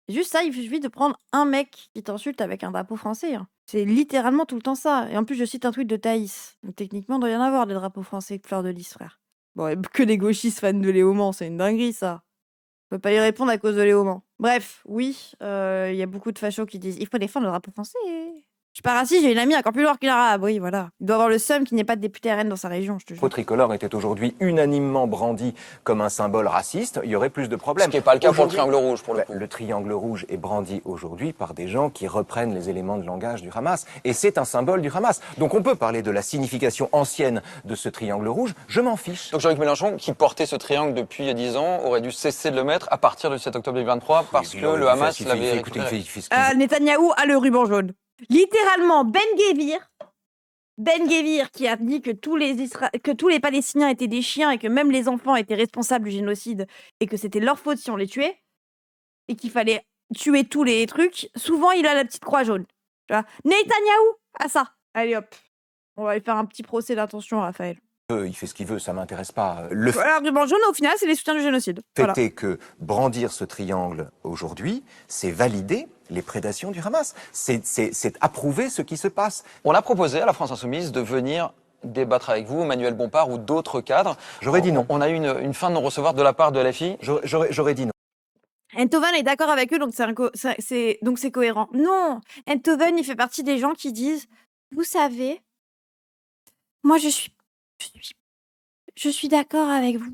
Juste ça, il suffit de prendre un mec qui t'insulte avec un drapeau français. Hein. C'est littéralement tout le temps ça. Et en plus, je cite un tweet de Thaïs. Donc techniquement, il doit y en avoir des drapeaux français de fleur de lys, frère. Bon, et que des gauchistes fans de Léaumont, c'est une dinguerie, ça. On peut pas y répondre à cause de Léaumont. Bref, oui, y a beaucoup de fachos qui disent « Il faut défendre le drapeau français ». Je suis pas raciste, j'ai une amie encore plus loin qu'une arabe. Oui, voilà. Il doit avoir le seum qu'il n'y ait pas de député RN dans sa région, je te Le jure. drapeau tricolore était aujourd'hui unanimement brandi comme un symbole raciste, il y aurait plus de problèmes. Ce qui n'est pas le cas pour le Aujourd'hui, triangle rouge, pour le coup. Le triangle rouge est brandi aujourd'hui par des gens qui reprennent les éléments de langage du Hamas. Et c'est un symbole du Hamas. Donc on peut parler de la signification ancienne de ce triangle rouge, je m'en fiche. Donc Jean-Luc Mélenchon, qui portait ce triangle depuis 10 ans, aurait dû cesser de le mettre à partir du 7 octobre 2023 parce que le Hamas l'avait récupéré. Netanyahou a le ruban jaune. Littéralement, Ben Gvir qui a dit que tous les Palestiniens étaient des chiens et que même les enfants étaient responsables du génocide et que c'était leur faute si on les tuait et qu'il fallait tuer tous les trucs, souvent il a la petite croix jaune. Tu vois, Netanyahou a ça. Allez hop, on va aller faire un petit procès d'intention à Raphaël. Il fait ce qu'il veut, ça m'intéresse pas. Voilà, le ruban jaune, au final, c'est les soutiens du génocide. Le Voilà. fait est que brandir ce triangle aujourd'hui, c'est valider les prédations du Hamas. C'est approuver ce qui se passe. On a proposé à la France Insoumise de venir débattre avec vous, Manuel Bompard ou d'autres cadres. J'aurais dit non. On a eu une fin de non-recevoir de la part de LFI. J'aurais dit non. Enthoven est d'accord avec eux, donc c'est cohérent. Non, Enthoven, il fait partie des gens qui disent, vous savez, moi je suis d'accord avec vous.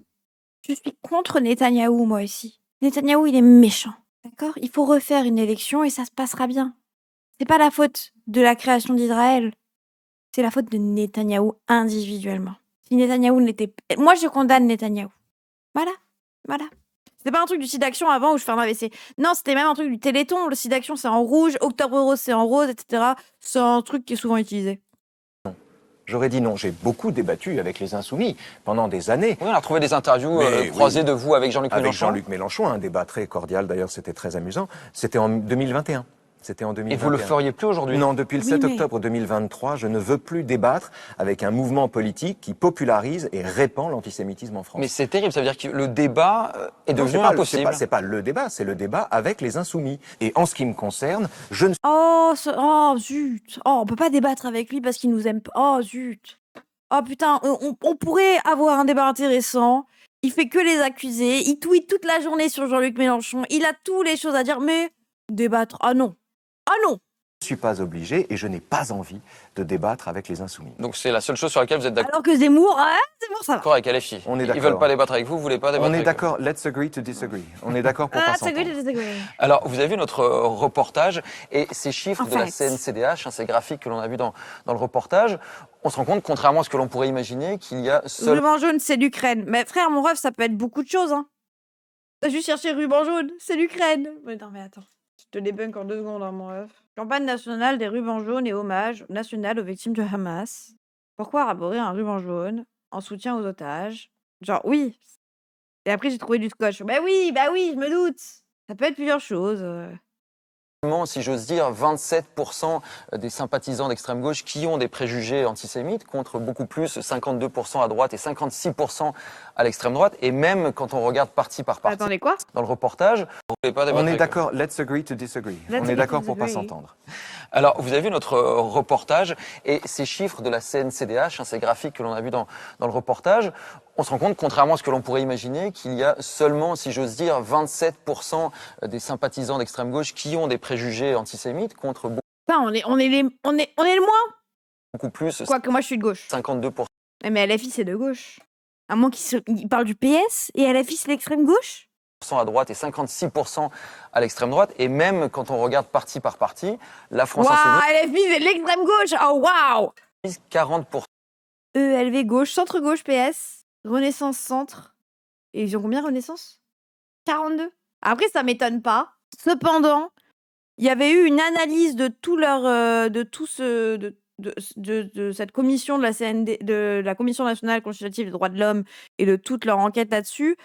Je suis contre Netanyahou, moi aussi. Netanyahou, il est méchant, d'accord? Il faut refaire une élection et ça se passera bien. C'est pas la faute de la création d'Israël, c'est la faute de Netanyahou individuellement. Si Netanyahou n'était... Moi, je condamne Netanyahou. Voilà. C'était pas un truc du SIDAction avant où je fais un AVC. Non, c'était même un truc du Téléthon. Le SIDAction, c'est en rouge. Octobre Rose, c'est en rose, etc. C'est un truc qui est souvent utilisé. J'aurais dit non. J'ai beaucoup débattu avec les Insoumis pendant des années. Oui, on a retrouvé des interviews croisées de vous avec Jean-Luc Mélenchon. Avec Jean-Luc Mélenchon, un débat très cordial, d'ailleurs, c'était très amusant. C'était en 2021. Et vous le feriez plus aujourd'hui? Non, depuis le 7 octobre 2023, je ne veux plus débattre avec un mouvement politique qui popularise et répand l'antisémitisme en France. Mais c'est terrible, ça veut dire que le débat est devenu impossible. C'est pas le débat, c'est le débat avec les Insoumis. Et en ce qui me concerne, je ne... Oh, zut. Oh, on peut pas débattre avec lui parce qu'il nous aime pas. Oh, zut. Oh, putain, on pourrait avoir un débat intéressant. Il fait que les accuser. Il tweet toute la journée sur Jean-Luc Mélenchon. Il a toutes les choses à dire, mais débattre, ah non. Ah non! Je ne suis pas obligé et je n'ai pas envie de débattre avec les Insoumis. Donc c'est la seule chose sur laquelle vous êtes d'accord? Alors que Zemmour, ça va. D'accord avec LFI. On est Ils d'accord. veulent pas débattre avec vous, vous voulez pas débattre On est avec d'accord, let's agree to disagree. On est d'accord pour pas s'entendre. Alors, vous avez vu notre reportage et ces chiffres de la CNCDH, ces graphiques que l'on a vus dans le reportage, on se rend compte, contrairement à ce que l'on pourrait imaginer, qu'il y a seul... Ruban jaune, c'est l'Ukraine. Mais frère, mon rêve, ça peut être beaucoup de choses. Hein. T'as juste cherché ruban jaune, c'est l'Ukraine. Mais non, mais attends. Je te débunk en 2 secondes, hein, mon rêve. Campagne nationale des rubans jaunes et hommage national aux victimes de Hamas. Pourquoi arborer un ruban jaune en soutien aux otages? Genre, oui. Et après, j'ai trouvé du scotch. Bah oui, je me doute. Ça peut être plusieurs choses. Si j'ose dire, 27% des sympathisants d'extrême gauche qui ont des préjugés antisémites contre beaucoup plus, 52% à droite et 56% à l'extrême droite. Et même quand on regarde parti par parti, Attendez, quoi? dans le reportage, vous ne voulez pas débattre On est avec d'accord, let's agree to disagree. On est d'accord pour pas s'entendre. Alors, vous avez vu notre reportage et ces chiffres de la CNCDH, ces graphiques que l'on a vus dans le reportage, on se rend compte, contrairement à ce que l'on pourrait imaginer, qu'il y a seulement, si j'ose dire, 27% des sympathisants d'extrême gauche qui ont des préjugés antisémites contre Enfin, on est le moins. Beaucoup plus, Quoique moi, je suis de gauche. 52%. Mais LFI, c'est de gauche. À moins qu'il parle du PS, et LFI, c'est l'extrême gauche. À droite et 56% à l'extrême droite. Et même quand on regarde parti par parti, la France Waouh, Insoumise, LFI, c'est l'extrême gauche. Oh, waouh. 40%. ELV gauche, centre-gauche PS, Renaissance centre. Et ils ont combien Renaissance 42. Après, ça m'étonne pas. Cependant, il y avait eu une analyse de tout leur, de cette commission de la CND, de la Commission nationale consultative des droits de l'homme et de toute leur enquête là-dessus.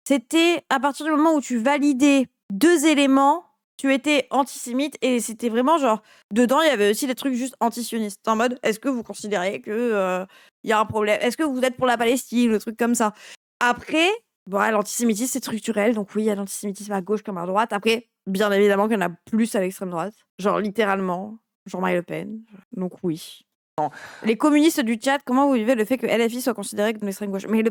C'était à partir du moment où tu validais 2 éléments, tu étais antisémite et c'était vraiment genre dedans il y avait aussi des trucs juste antisionistes en mode est-ce que vous considérez que il y a un problème, est-ce que vous êtes pour la Palestine, le truc comme ça. Après bon, l'antisémitisme c'est structurel donc oui il y a l'antisémitisme à gauche comme à droite. Après bien évidemment qu'il y en a plus à l'extrême droite, genre littéralement Jean-Marie Le Pen, donc oui. Les communistes du chat, comment vous vivez le fait que LFI soit considéré comme l'extrême gauche? Mais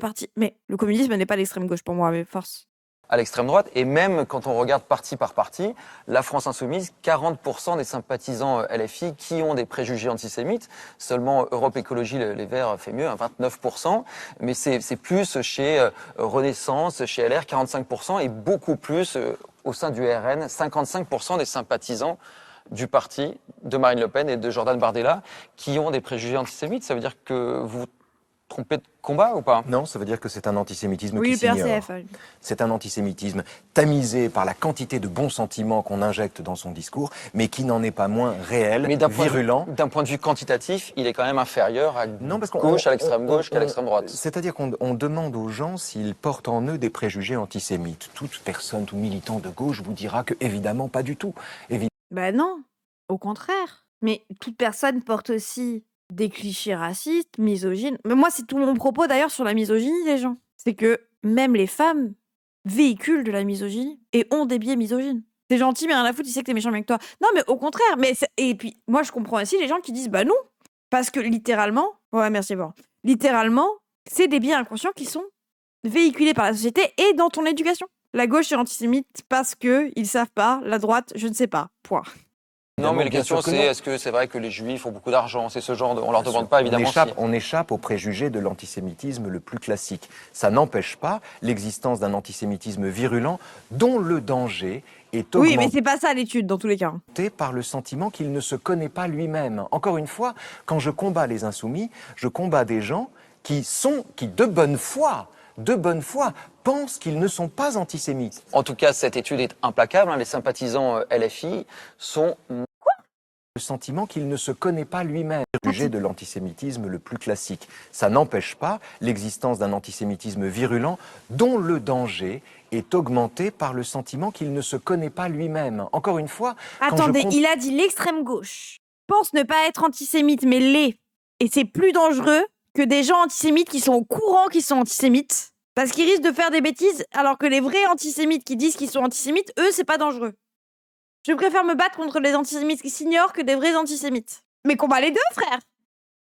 le communisme n'est pas l'extrême gauche pour moi, mais force. À l'extrême droite. Et même quand on regarde parti par parti, la France Insoumise, 40% des sympathisants LFI qui ont des préjugés antisémites. Seulement Europe Écologie Les Verts fait mieux, 29%. Mais c'est plus chez Renaissance, chez LR, 45%. Et beaucoup plus au sein du RN, 55% des sympathisants du parti de Marine Le Pen et de Jordan Bardella qui ont des préjugés antisémites. Ça veut dire que vous trompez de combat ou pas? Non, ça veut dire que c'est un antisémitisme Oui, qui le s'ignore. PRCF. C'est un antisémitisme tamisé par la quantité de bons sentiments qu'on injecte dans son discours, mais qui n'en est pas moins réel, Mais virulent. D'un point de vue quantitatif, il est quand même inférieur à Non, parce gauche, à l'extrême gauche qu'à l'extrême droite. C'est-à-dire qu'on demande aux gens s'ils portent en eux des préjugés antisémites. Toute personne, tout militant de gauche vous dira que évidemment pas du tout. Bah non, au contraire. Mais toute personne porte aussi des clichés racistes, misogynes. Mais moi, c'est tout mon propos d'ailleurs sur la misogynie des gens. C'est que même les femmes véhiculent de la misogynie et ont des biais misogynes. T'es gentil, mais rien à foutre, il sait que t'es méchant avec toi. Non, mais au contraire. Et puis, moi, je comprends aussi les gens qui disent bah non. Parce que littéralement, ouais, merci, bon. Littéralement, c'est des biais inconscients qui sont véhiculés par la société et dans ton éducation. La gauche est antisémite parce qu'ils savent pas, la droite, je ne sais pas. Point. Non, mais la question c'est est-ce que c'est vrai que les Juifs ont beaucoup d'argent? C'est ce genre de... On leur demande pas évidemment. On échappe aux préjugés de l'antisémitisme le plus classique. Ça n'empêche pas l'existence d'un antisémitisme virulent dont le danger est Oui, mais augmenté c'est pas ça l'étude dans tous les cas. par le sentiment qu'il ne se connaît pas lui-même. Encore une fois, quand je combats les insoumis, je combats des gens qui de bonne foi, pensent qu'ils ne sont pas antisémites. En tout cas, cette étude est implacable. Les sympathisants LFI sont... Le sentiment qu'il ne se connaît pas lui-même. Sujet de l'antisémitisme le plus classique. Ça n'empêche pas l'existence d'un antisémitisme virulent dont le danger est augmenté par le sentiment qu'il ne se connaît pas lui-même. Encore une fois... Attendez, il a dit l'extrême gauche pense ne pas être antisémite, mais l'est. Et c'est plus dangereux que des gens antisémites qui sont au courant qu'ils sont antisémites, parce qu'ils risquent de faire des bêtises, alors que les vrais antisémites qui disent qu'ils sont antisémites, eux, c'est pas dangereux. Je préfère me battre contre les antisémites qui s'ignorent que des vrais antisémites. Mais combat les deux, frère.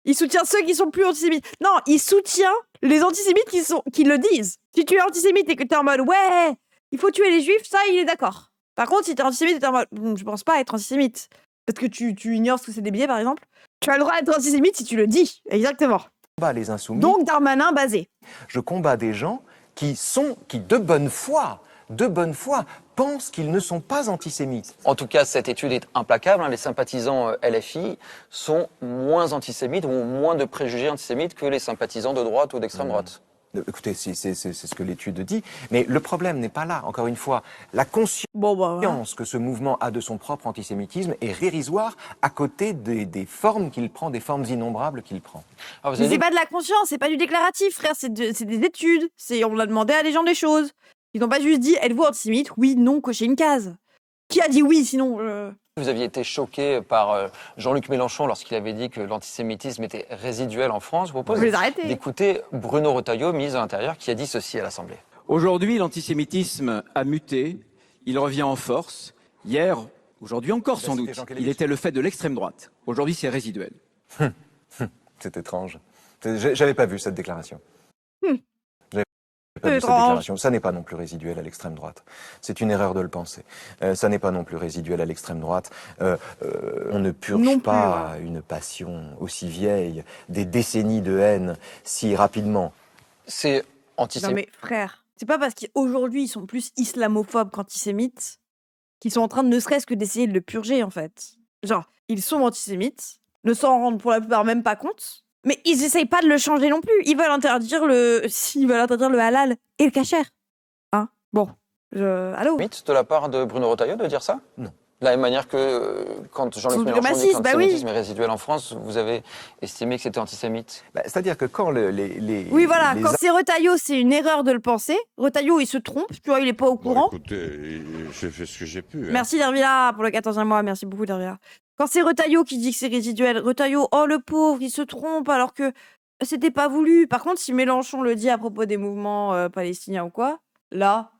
Il soutient ceux qui sont plus antisémites. Non, il soutient les antisémites qui le disent. Si tu es antisémite et que t'es en mode ouais, il faut tuer les juifs, ça, il est d'accord. Par contre, si t'es antisémite et t'es en mode je pense pas être antisémite, parce que tu ignores ce que c'est des billets, par exemple, tu as le droit d'être antisémite si tu le dis. Exactement. Les insoumis. Donc Darmanin basé. Je combats des gens qui de bonne foi, pensent qu'ils ne sont pas antisémites. En tout cas, cette étude est implacable. Les sympathisants LFI sont moins antisémites ou ont moins de préjugés antisémites que les sympathisants de droite ou d'extrême droite. Écoutez, c'est ce que l'étude dit. Mais le problème n'est pas là, encore une fois. La conscience que ce mouvement a de son propre antisémitisme est dérisoire à côté des formes qu'il prend, des formes innombrables qu'il prend. Mais c'est pas de la conscience, c'est pas du déclaratif, frère. C'est des études. On a demandé à des gens des choses. Ils n'ont pas juste dit « Êtes-vous antisémite ?» Oui, non, cocher une case. Qui a dit oui, sinon Vous aviez été choqué par Jean-Luc Mélenchon lorsqu'il avait dit que l'antisémitisme était résiduel en France. Je vous propose d'écouter Bruno Retailleau, ministre de l'Intérieur, qui a dit ceci à l'Assemblée. Aujourd'hui, l'antisémitisme a muté. Il revient en force. Hier, aujourd'hui encore sans doute, il était le fait de l'extrême droite. Aujourd'hui, c'est résiduel. C'est étrange. J'avais pas vu cette déclaration. de cette étrange. déclaration. Ça n'est pas non plus résiduel à l'extrême droite. C'est une erreur de le penser. Ça n'est pas non plus résiduel à l'extrême droite. On ne purge Non plus, pas une passion aussi vieille, des décennies de haine si rapidement. C'est Non antisémite. mais frère, c'est pas parce qu'aujourd'hui ils sont plus islamophobes qu'antisémites qu'ils sont en train de ne serait-ce que d'essayer de le purger en fait. Genre, ils sont antisémites, ne s'en rendent pour la plupart même pas compte, mais ils essayent pas de le changer non plus. Ils veulent interdire s'ils veulent interdire le halal et le kasher. Hein? Bon, allô? Mythe de la part de Bruno Retailleau de dire ça? Non. De la même manière que quand Jean-Luc Sous Mélenchon dit que suprémaciste, bah oui. l'antisémitisme est résiduel en France, vous avez estimé que c'était antisémite. C'est-à-dire que quand les Oui, voilà, les quand c'est Retailleau, c'est une erreur de le penser. Retailleau, il se trompe, tu vois, il est pas au courant. Écoutez, j'ai fait ce que j'ai pu. Merci Dervilla pour le 14e mois, merci beaucoup Dervilla. Quand c'est Retailleau qui dit que c'est résiduel, Retailleau, oh le pauvre, il se trompe alors que c'était pas voulu. Par contre, si Mélenchon le dit à propos des mouvements palestiniens ou quoi, là,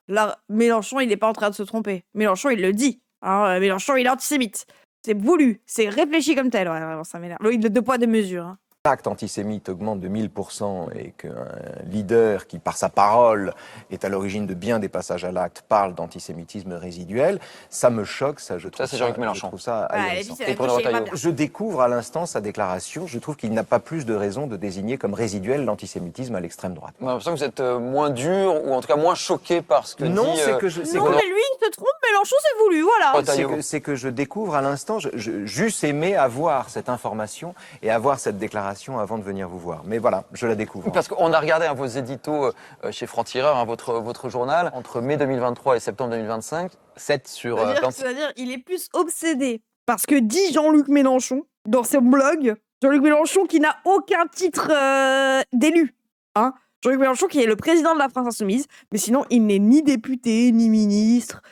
Mélenchon, il est pas en train de se tromper. Mélenchon, il le dit. Hein, Mélenchon, il est antisémite. C'est voulu, c'est réfléchi comme tel. Ouais, vraiment, ça m'énerve. Le deux poids, deux mesures. Hein. L'acte antisémite augmente de 1000% et qu'un leader qui, par sa parole, est à l'origine de bien des passages à l'acte, parle d'antisémitisme résiduel, ça me choque, ça je trouve c'est Jean-Luc Mélenchon. Je trouve ça Ouais, ahurissant. c'est la Et Bruno gauche, il est pas Retailleau. bien. Je découvre à l'instant sa déclaration, je trouve qu'il n'a pas plus de raison de désigner comme résiduel l'antisémitisme à l'extrême droite. On a l'impression que vous êtes moins dur, ou en tout cas moins choqué par ce que Non, dit... c'est que je... c'est Non, que- mais lui, il se trompe, Mélenchon, c'est voulu, voilà. Retailleau. C'est que je découvre à l'instant, j'eusse aimé avoir cette information et avoir cette déclaration avant de venir vous voir. Mais voilà, je la découvre. Parce qu'on a regardé vos éditos chez Franc-Tireur, votre journal, entre mai 2023 et septembre 2025, 7 sur... C'est-à-dire, il est plus obsédé par ce que dit Jean-Luc Mélenchon dans son blog. Jean-Luc Mélenchon qui n'a aucun titre d'élu. Hein, Jean-Luc Mélenchon qui est le président de la France Insoumise, mais sinon, il n'est ni député, ni ministre,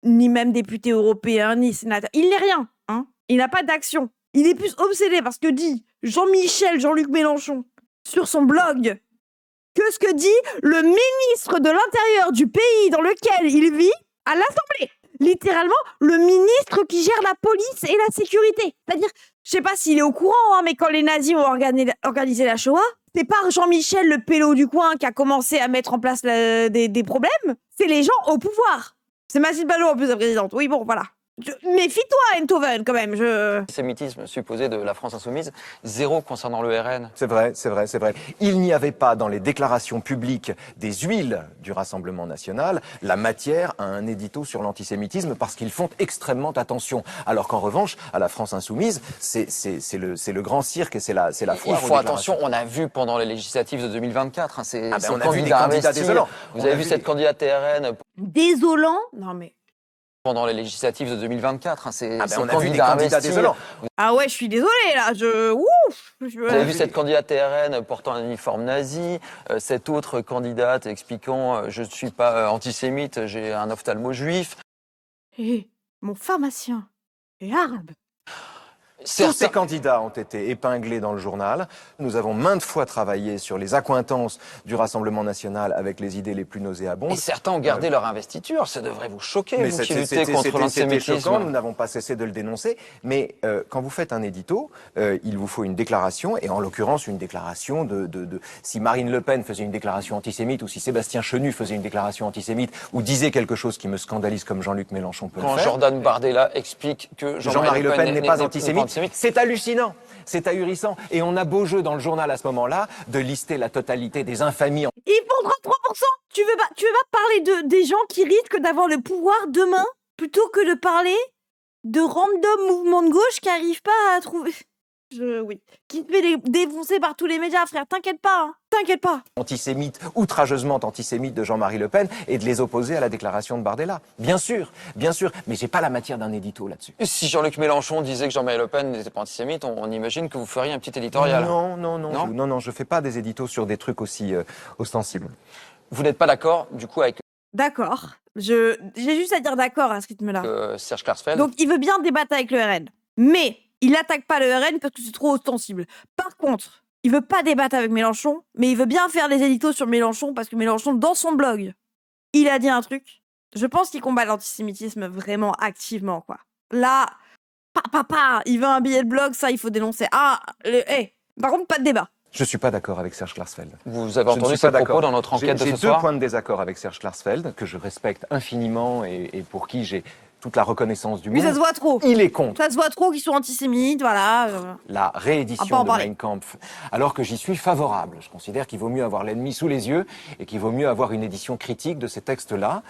ni même député européen, ni sénateur. Il n'est rien. Hein, il n'a pas d'action. Il est plus obsédé par ce que dit Jean-Luc Mélenchon sur son blog que ce que dit le ministre de l'Intérieur du pays dans lequel il vit à l'Assemblée. Littéralement, le ministre qui gère la police et la sécurité. C'est-à-dire, je sais pas s'il est au courant, hein, mais quand les nazis ont organisé la Shoah, c'est pas Jean-Michel le pélo du coin qui a commencé à mettre en place des problèmes, c'est les gens au pouvoir. C'est Mathilde Panot en plus la présidente. Oui, bon, voilà. Méfie-toi, Enthoven, quand même. Antisémitisme supposé de la France Insoumise, 0 concernant le RN. C'est vrai. Il n'y avait pas dans les déclarations publiques des huiles du Rassemblement national la matière à un édito sur l'antisémitisme parce qu'ils font extrêmement attention. Alors qu'en revanche, à la France Insoumise, c'est le grand cirque et c'est la foire. Il faut attention, on a vu pendant les législatives de 2024, c'est on a vu des candidats désolants. Vous avez vu cette candidate RN Désolant. Non, mais. pendant les législatives de 2024, c'est on a vu des candidats désolants. Ah ouais, je suis désolée, là. Ouf. Vous avez vu cette candidate RN portant un uniforme nazi, cette autre candidate expliquant je ne suis pas antisémite, j'ai un ophtalmo juif. Hé, mon pharmacien est arabe. Tous ces candidats ont été épinglés dans le journal. Nous avons maintes fois travaillé sur les accointances du Rassemblement national avec les idées les plus nauséabondes. Et certains ont gardé leur investiture, ça devrait vous choquer, Mais vous qui luttez c'était contre choquant, l'antisémitisme. nous n'avons pas cessé de le dénoncer. Mais quand vous faites un édito, il vous faut une déclaration, et en l'occurrence une déclaration si Marine Le Pen faisait une déclaration antisémite, ou si Sébastien Chenu faisait une déclaration antisémite, ou disait quelque chose qui me scandalise comme Jean-Luc Mélenchon peut Quand le faire. Jordan Bardella explique que Jean-Marie Le Pen n'est pas antisémite, c'est hallucinant, c'est ahurissant. Et on a beau jeu dans le journal à ce moment-là de lister la totalité des infamies. Ils font 33%. Tu veux pas parler des gens qui risquent d'avoir le pouvoir demain plutôt que de parler de random mouvements de gauche qui n'arrivent pas à trouver... Oui. Qui te fait défoncer par tous les médias, frère. T'inquiète pas, hein. T'inquiète pas. Antisémite, outrageusement antisémite de Jean-Marie Le Pen et de les opposer à la déclaration de Bardella. Bien sûr, mais j'ai pas la matière d'un édito là-dessus. Et si Jean-Luc Mélenchon disait que Jean-Marie Le Pen n'était pas antisémite, on imagine que vous feriez un petit éditorial. Non, je fais pas des éditos sur des trucs aussi ostensibles. Vous n'êtes pas d'accord, du coup, avec D'accord. J'ai juste à dire d'accord à ce rythme-là. Serge Klarsfeld. Donc, il veut bien débattre avec le RN. Mais il n'attaque pas le RN parce que c'est trop ostensible. Par contre, il veut pas débattre avec Mélenchon, mais il veut bien faire des éditos sur Mélenchon parce que Mélenchon, dans son blog, il a dit un truc. Je pense qu'il combat l'antisémitisme vraiment activement, quoi. Là, il veut un billet de blog, ça, il faut dénoncer. Par contre, pas de débat. Je ne suis pas d'accord avec Serge Klarsfeld. Vous avez Je ne entendu suis pas ces propos d'accord. dans notre enquête de J'ai ce deux soir. points de désaccord avec Serge Klarsfeld, que je respecte infiniment et pour qui j'ai toute la reconnaissance du Oui, ça monde. se voit trop. Il est contre Ça se voit trop qu'ils sont antisémites, voilà. la On va pas réédition en de parler. Mein Kampf, alors que j'y suis favorable. Je considère qu'il vaut mieux avoir l'ennemi sous les yeux et qu'il vaut mieux avoir une édition critique de ces textes-là.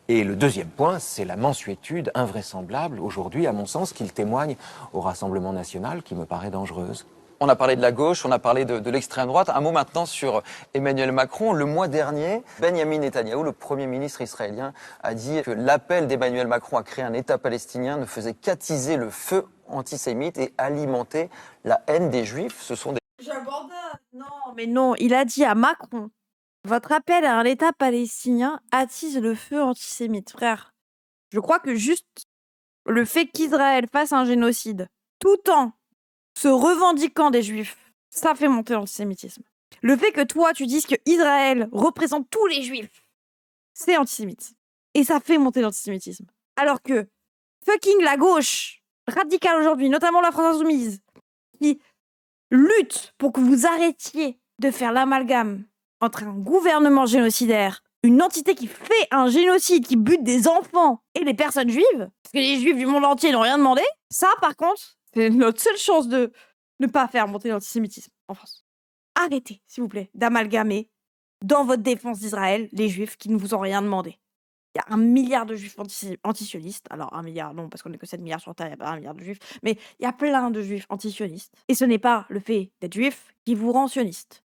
Et le deuxième point, c'est la mansuétude invraisemblable, aujourd'hui, à mon sens, qu'il témoigne au Rassemblement national, qui me paraît dangereuse. On a parlé de la gauche, on a parlé de l'extrême droite. Un mot maintenant sur Emmanuel Macron. Le mois dernier, Benyamin Netanyahou, le Premier ministre israélien, a dit que l'appel d'Emmanuel Macron à créer un État palestinien ne faisait qu'attiser le feu antisémite et alimenter la haine des Juifs. Ce sont des... J'abandonne. Non, mais non, il a dit à Macron, votre appel à un État palestinien attise le feu antisémite, frère. Je crois que juste le fait qu'Israël fasse un génocide, tout en se revendiquant des Juifs, ça fait monter l'antisémitisme. Le fait que toi, tu dises que Israël représente tous les Juifs, c'est antisémite. Et ça fait monter l'antisémitisme. Alors que fucking la gauche radicale aujourd'hui, notamment la France Insoumise, qui lutte pour que vous arrêtiez de faire l'amalgame entre un gouvernement génocidaire, une entité qui fait un génocide, qui bute des enfants et les personnes juives, parce que les juifs du monde entier n'ont rien demandé, ça par contre, c'est notre seule chance de ne pas faire monter l'antisémitisme en France. Arrêtez, s'il vous plaît, d'amalgamer dans votre défense d'Israël les juifs qui ne vous ont rien demandé. Il y a 1 milliard de juifs antisionistes. Alors 1 milliard, non, parce qu'on n'est que 7 milliards sur Terre, il n'y a pas 1 milliard de juifs. Mais il y a plein de juifs antisionistes. Et ce n'est pas le fait d'être juif qui vous rend sioniste.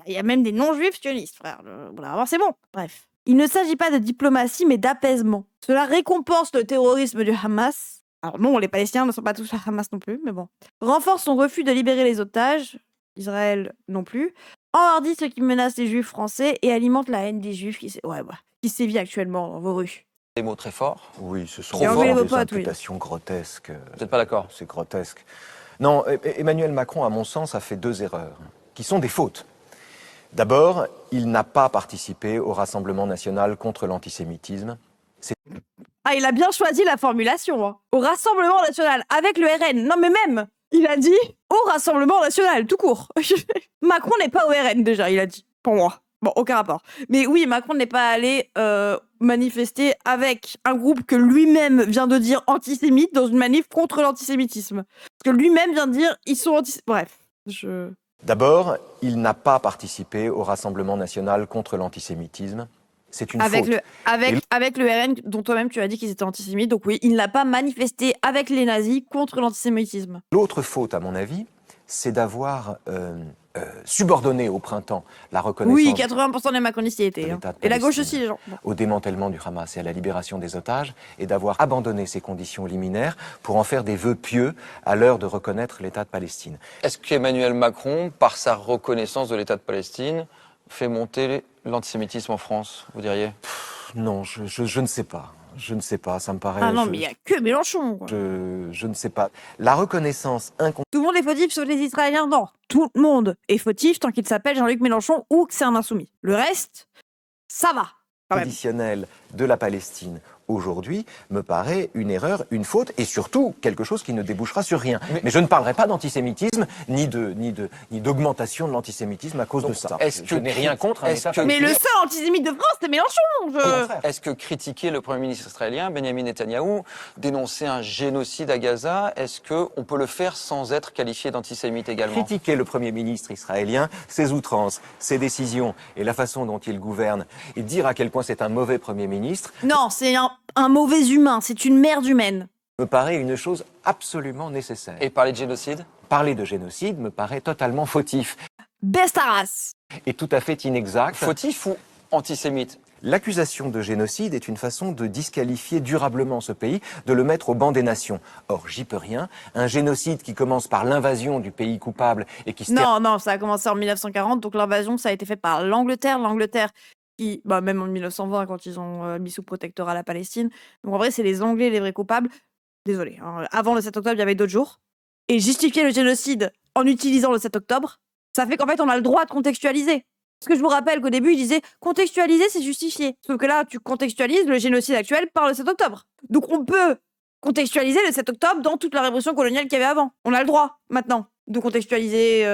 Il y a même des non-juifs sionistes, frère. Voilà, c'est bon. Bref. Il ne s'agit pas de diplomatie, mais d'apaisement. Cela récompense le terrorisme du Hamas. Alors non, les Palestiniens ne sont pas tous à Hamas non plus, mais bon. Renforce son refus de libérer les otages. Israël non plus. Enhardit ceux qui menacent les juifs français et alimente la haine des juifs qui sévit actuellement dans vos rues. Des mots très forts. Oui, ce sont Et engueulez vos des potes, oui. imputations grotesques. Vous n'êtes pas d'accord? C'est grotesque. Non, Emmanuel Macron, à mon sens, a fait 2 erreurs, qui sont des fautes. D'abord, il n'a pas participé au Rassemblement national contre l'antisémitisme. Ah, il a bien choisi la formulation. Hein. Au Rassemblement national, avec le RN. Non, mais même, il a dit au Rassemblement national, tout court. Macron n'est pas au RN, déjà, il a dit. Pour moi. Bon, aucun rapport. Mais oui, Macron n'est pas allé manifester avec un groupe que lui-même vient de dire antisémite dans une manif contre l'antisémitisme. Parce que lui-même vient de dire ils sont antisémites. Bref, D'abord, il n'a pas participé au Rassemblement national contre l'antisémitisme. C'est une faute. Avec le RN, dont toi-même tu as dit qu'ils étaient antisémites, donc oui, il n'a pas manifesté avec les nazis contre l'antisémitisme. L'autre faute, à mon avis, c'est d'avoir subordonné au printemps la reconnaissance Oui, 80% des macronistes y étaient. de Hein. l'État de Et la gauche Palestine aussi, les gens. Bon. au démantèlement du Hamas et à la libération des otages, et d'avoir abandonné ces conditions liminaires pour en faire des vœux pieux à l'heure de reconnaître l'État de Palestine. Est-ce qu'Emmanuel Macron, par sa reconnaissance de l'État de Palestine, fait monter l'antisémitisme en France, vous diriez? Non, je ne sais pas. Je ne sais pas, ça me paraît... Ah non, mais il n'y a que Mélenchon. Quoi. Je ne sais pas. La reconnaissance inconditionnelle... Tout le monde est fautif sauf les Israéliens. Non, tout le monde est fautif tant qu'il s'appelle Jean-Luc Mélenchon ou que c'est un insoumis. Le reste, ça va. Quand même. De la Palestine aujourd'hui me paraît une erreur, une faute et surtout quelque chose qui ne débouchera sur rien. Mais je ne parlerai pas d'antisémitisme ni d'augmentation de l'antisémitisme à cause de ça. Je n'ai rien contre un État Mais palestinien. le seul antisémite de France, c'est Mélenchon. Est-ce que critiquer le Premier ministre israélien, Benyamin Netanyahou, dénoncer un génocide à Gaza, est-ce qu'on peut le faire sans être qualifié d'antisémite également? Critiquer le Premier ministre israélien, ses outrances, ses décisions et la façon dont il gouverne, et dire à quel point c'est un mauvais Premier ministre... Non, c'est un mauvais humain, c'est une merde humaine. Me paraît une chose absolument nécessaire. Et parler de génocide? Parler de génocide me paraît totalement fautif. Baisse ta race. Et tout à fait inexact. Fautif ou antisémite? L'accusation de génocide est une façon de disqualifier durablement ce pays, de le mettre au banc des nations. Or, j'y peux rien. Un génocide qui commence par l'invasion du pays coupable et qui se Non, ça a commencé en 1940, donc l'invasion, ça a été fait par l'Angleterre. L'Angleterre qui, même en 1920, quand ils ont mis sous protectorat la Palestine. Donc en vrai, c'est les Anglais les vrais coupables. Désolé, hein. Avant le 7 octobre, il y avait d'autres jours. Et justifier le génocide en utilisant le 7 octobre, ça fait qu'en fait, on a le droit de contextualiser. Parce que je vous rappelle qu'au début, il disait contextualiser, c'est justifié. Sauf que là, tu contextualises le génocide actuel par le 7 octobre. Donc on peut contextualiser le 7 octobre dans toute la répression coloniale qu'il y avait avant. On a le droit, maintenant, de contextualiser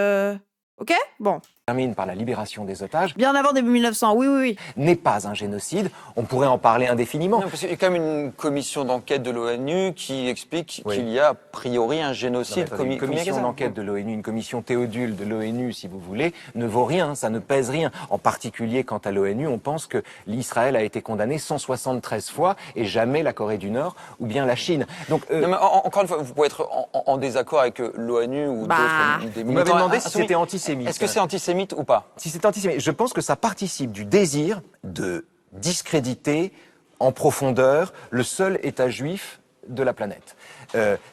Ok? Bon. termine par la libération des otages, Bien avant début 1900, oui, oui, oui. n'est pas un génocide. On pourrait en parler indéfiniment. Non, parce qu'il y a quand même une commission d'enquête de l'ONU qui explique Oui. qu'il y a a priori un Non, mais génocide attendez, commis une à commission Gaza. d'enquête de l'ONU, une commission Théodule de l'ONU, si vous voulez, ne vaut rien, ça ne pèse rien. En particulier, quant à l'ONU, on pense que l'Israël a été condamné 173 fois et jamais la Corée du Nord ou bien la Chine. Donc, Non, mais encore une fois, vous pouvez être en désaccord avec l'ONU ou Bah, d'autres des vous m'avez militants demandé si insoumis. c'était antisémite. Est-ce que c'est antisémite ou pas? Si c'est antisémite, je pense que ça participe du désir de discréditer en profondeur le seul État juif de la planète.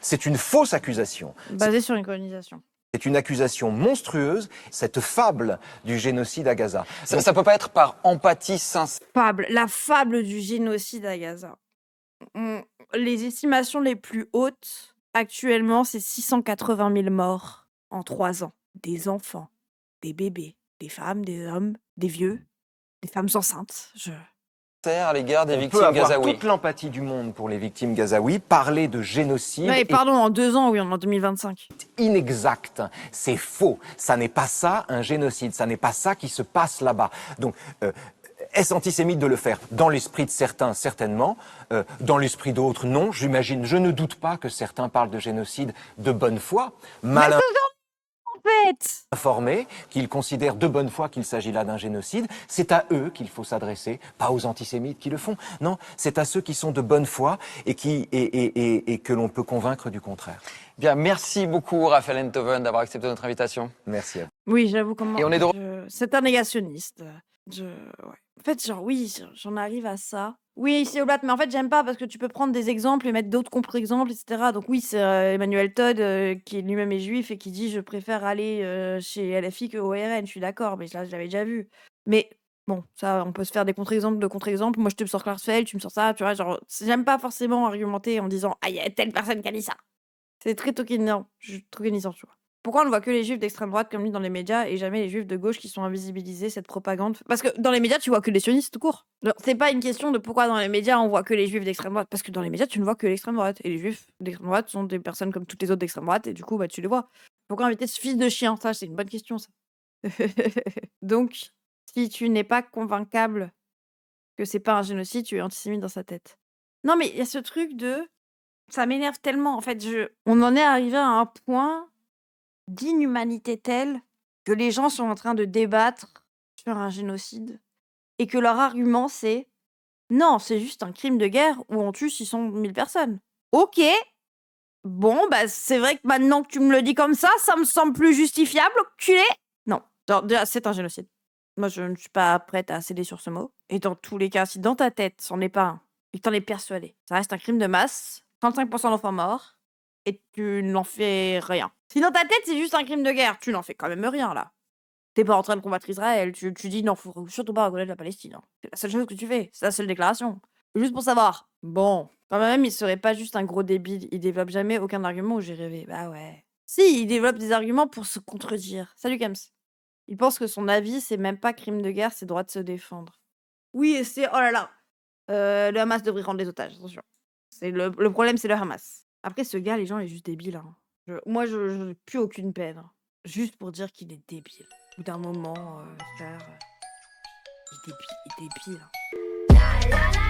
C'est une fausse accusation. Basé sur une colonisation. C'est une accusation monstrueuse, cette fable du génocide à Gaza. Ça peut pas être par empathie sincère. La fable du génocide à Gaza. Les estimations les plus hautes, actuellement, c'est 680 000 morts en 3 ans. Des enfants, des bébés, des femmes, des hommes, des vieux, des femmes enceintes. À l'égard des On peut victimes avoir gazaouis. toute l'empathie du monde pour les victimes gazaouis, parler de génocide Ouais, est pardon, en 2 ans, oui, en 2025. inexact, c'est faux. Ça n'est pas ça un génocide, ça n'est pas ça qui se passe là-bas. Donc, est-ce antisémite de le faire? Dans l'esprit de certains, certainement. Dans l'esprit d'autres, non. J'imagine, je ne doute pas que certains parlent de génocide de bonne foi, mal En fait, informés, qu'ils considèrent de bonne foi qu'il s'agit là d'un génocide. C'est à eux qu'il faut s'adresser, pas aux antisémites qui le font. Non, c'est à ceux qui sont de bonne foi et que l'on peut convaincre du contraire. Bien, merci beaucoup Raphaël Enthoven d'avoir accepté notre invitation. Merci à vous. oui, j'avoue comment. Et on est de C'est un négationniste. Ouais. En fait, genre, oui, j'en arrive à ça. Oui, c'est Oblat, mais en fait, j'aime pas parce que tu peux prendre des exemples et mettre d'autres contre-exemples, etc. Donc, oui, c'est Emmanuel Todd qui lui-même est juif et qui dit je préfère aller chez LFI que au RN. Je suis d'accord, mais là, je l'avais déjà vu. Mais bon, ça, on peut se faire des contre-exemples de contre-exemples. Moi, je te sors Klarsfeld, tu me sors ça, tu vois. Genre, j'aime pas forcément argumenter en disant ah, il y a telle personne qui a dit ça. C'est très tokenisant, tu vois. Pourquoi on ne voit que les juifs d'extrême droite comme lui dans les médias et jamais les juifs de gauche qui sont invisibilisés, cette propagande? Parce que dans les médias, tu vois que les sionistes tout court. Genre, c'est pas une question de pourquoi dans les médias on voit que les juifs d'extrême droite. Parce que dans les médias, tu ne vois que l'extrême droite. Et les juifs d'extrême droite sont des personnes comme toutes les autres d'extrême droite et du coup, bah, tu les vois. Pourquoi inviter ce fils de chien? Ça, c'est une bonne question, ça. Donc, si tu n'es pas convaincable que c'est pas un génocide, tu es antisémite dans sa tête. Non, mais il y a ce truc de. Ça m'énerve tellement. En fait, on en est arrivé à un point d'inhumanité telle que les gens sont en train de débattre sur un génocide et que leur argument c'est non, c'est juste un crime de guerre où on tue 600 000 personnes. Ok, bon, bah c'est vrai que maintenant que tu me le dis comme ça me semble plus justifiable, culé. Non, genre, déjà, c'est un génocide. Moi, je ne suis pas prête à céder sur ce mot. Et dans tous les cas, si dans ta tête, c'en est pas un, et que t'en es persuadé, ça reste un crime de masse, 35% d'enfants morts, et tu n'en fais rien. Si dans ta tête, c'est juste un crime de guerre, tu n'en fais quand même rien, là. T'es pas en train de combattre Israël, tu dis non, faut surtout pas reconnaître la Palestine. Hein. C'est la seule chose que tu fais, c'est la seule déclaration. Juste pour savoir. Bon, quand même, il serait pas juste un gros débile, il développe jamais aucun argument où j'ai rêvé. Bah ouais. Si, il développe des arguments pour se contredire. Salut Kams. Il pense que son avis, c'est même pas crime de guerre, c'est droit de se défendre. Oui, et c'est... Oh là là. Le Hamas devrait rendre les otages, attention. Le problème, c'est le Hamas. Après, ce gars, les gens, il est juste débile. Hein. Moi, je n'ai plus aucune peine. Hein. Juste pour dire qu'il est débile. Au bout d'un moment, frère, il est débile. Hein.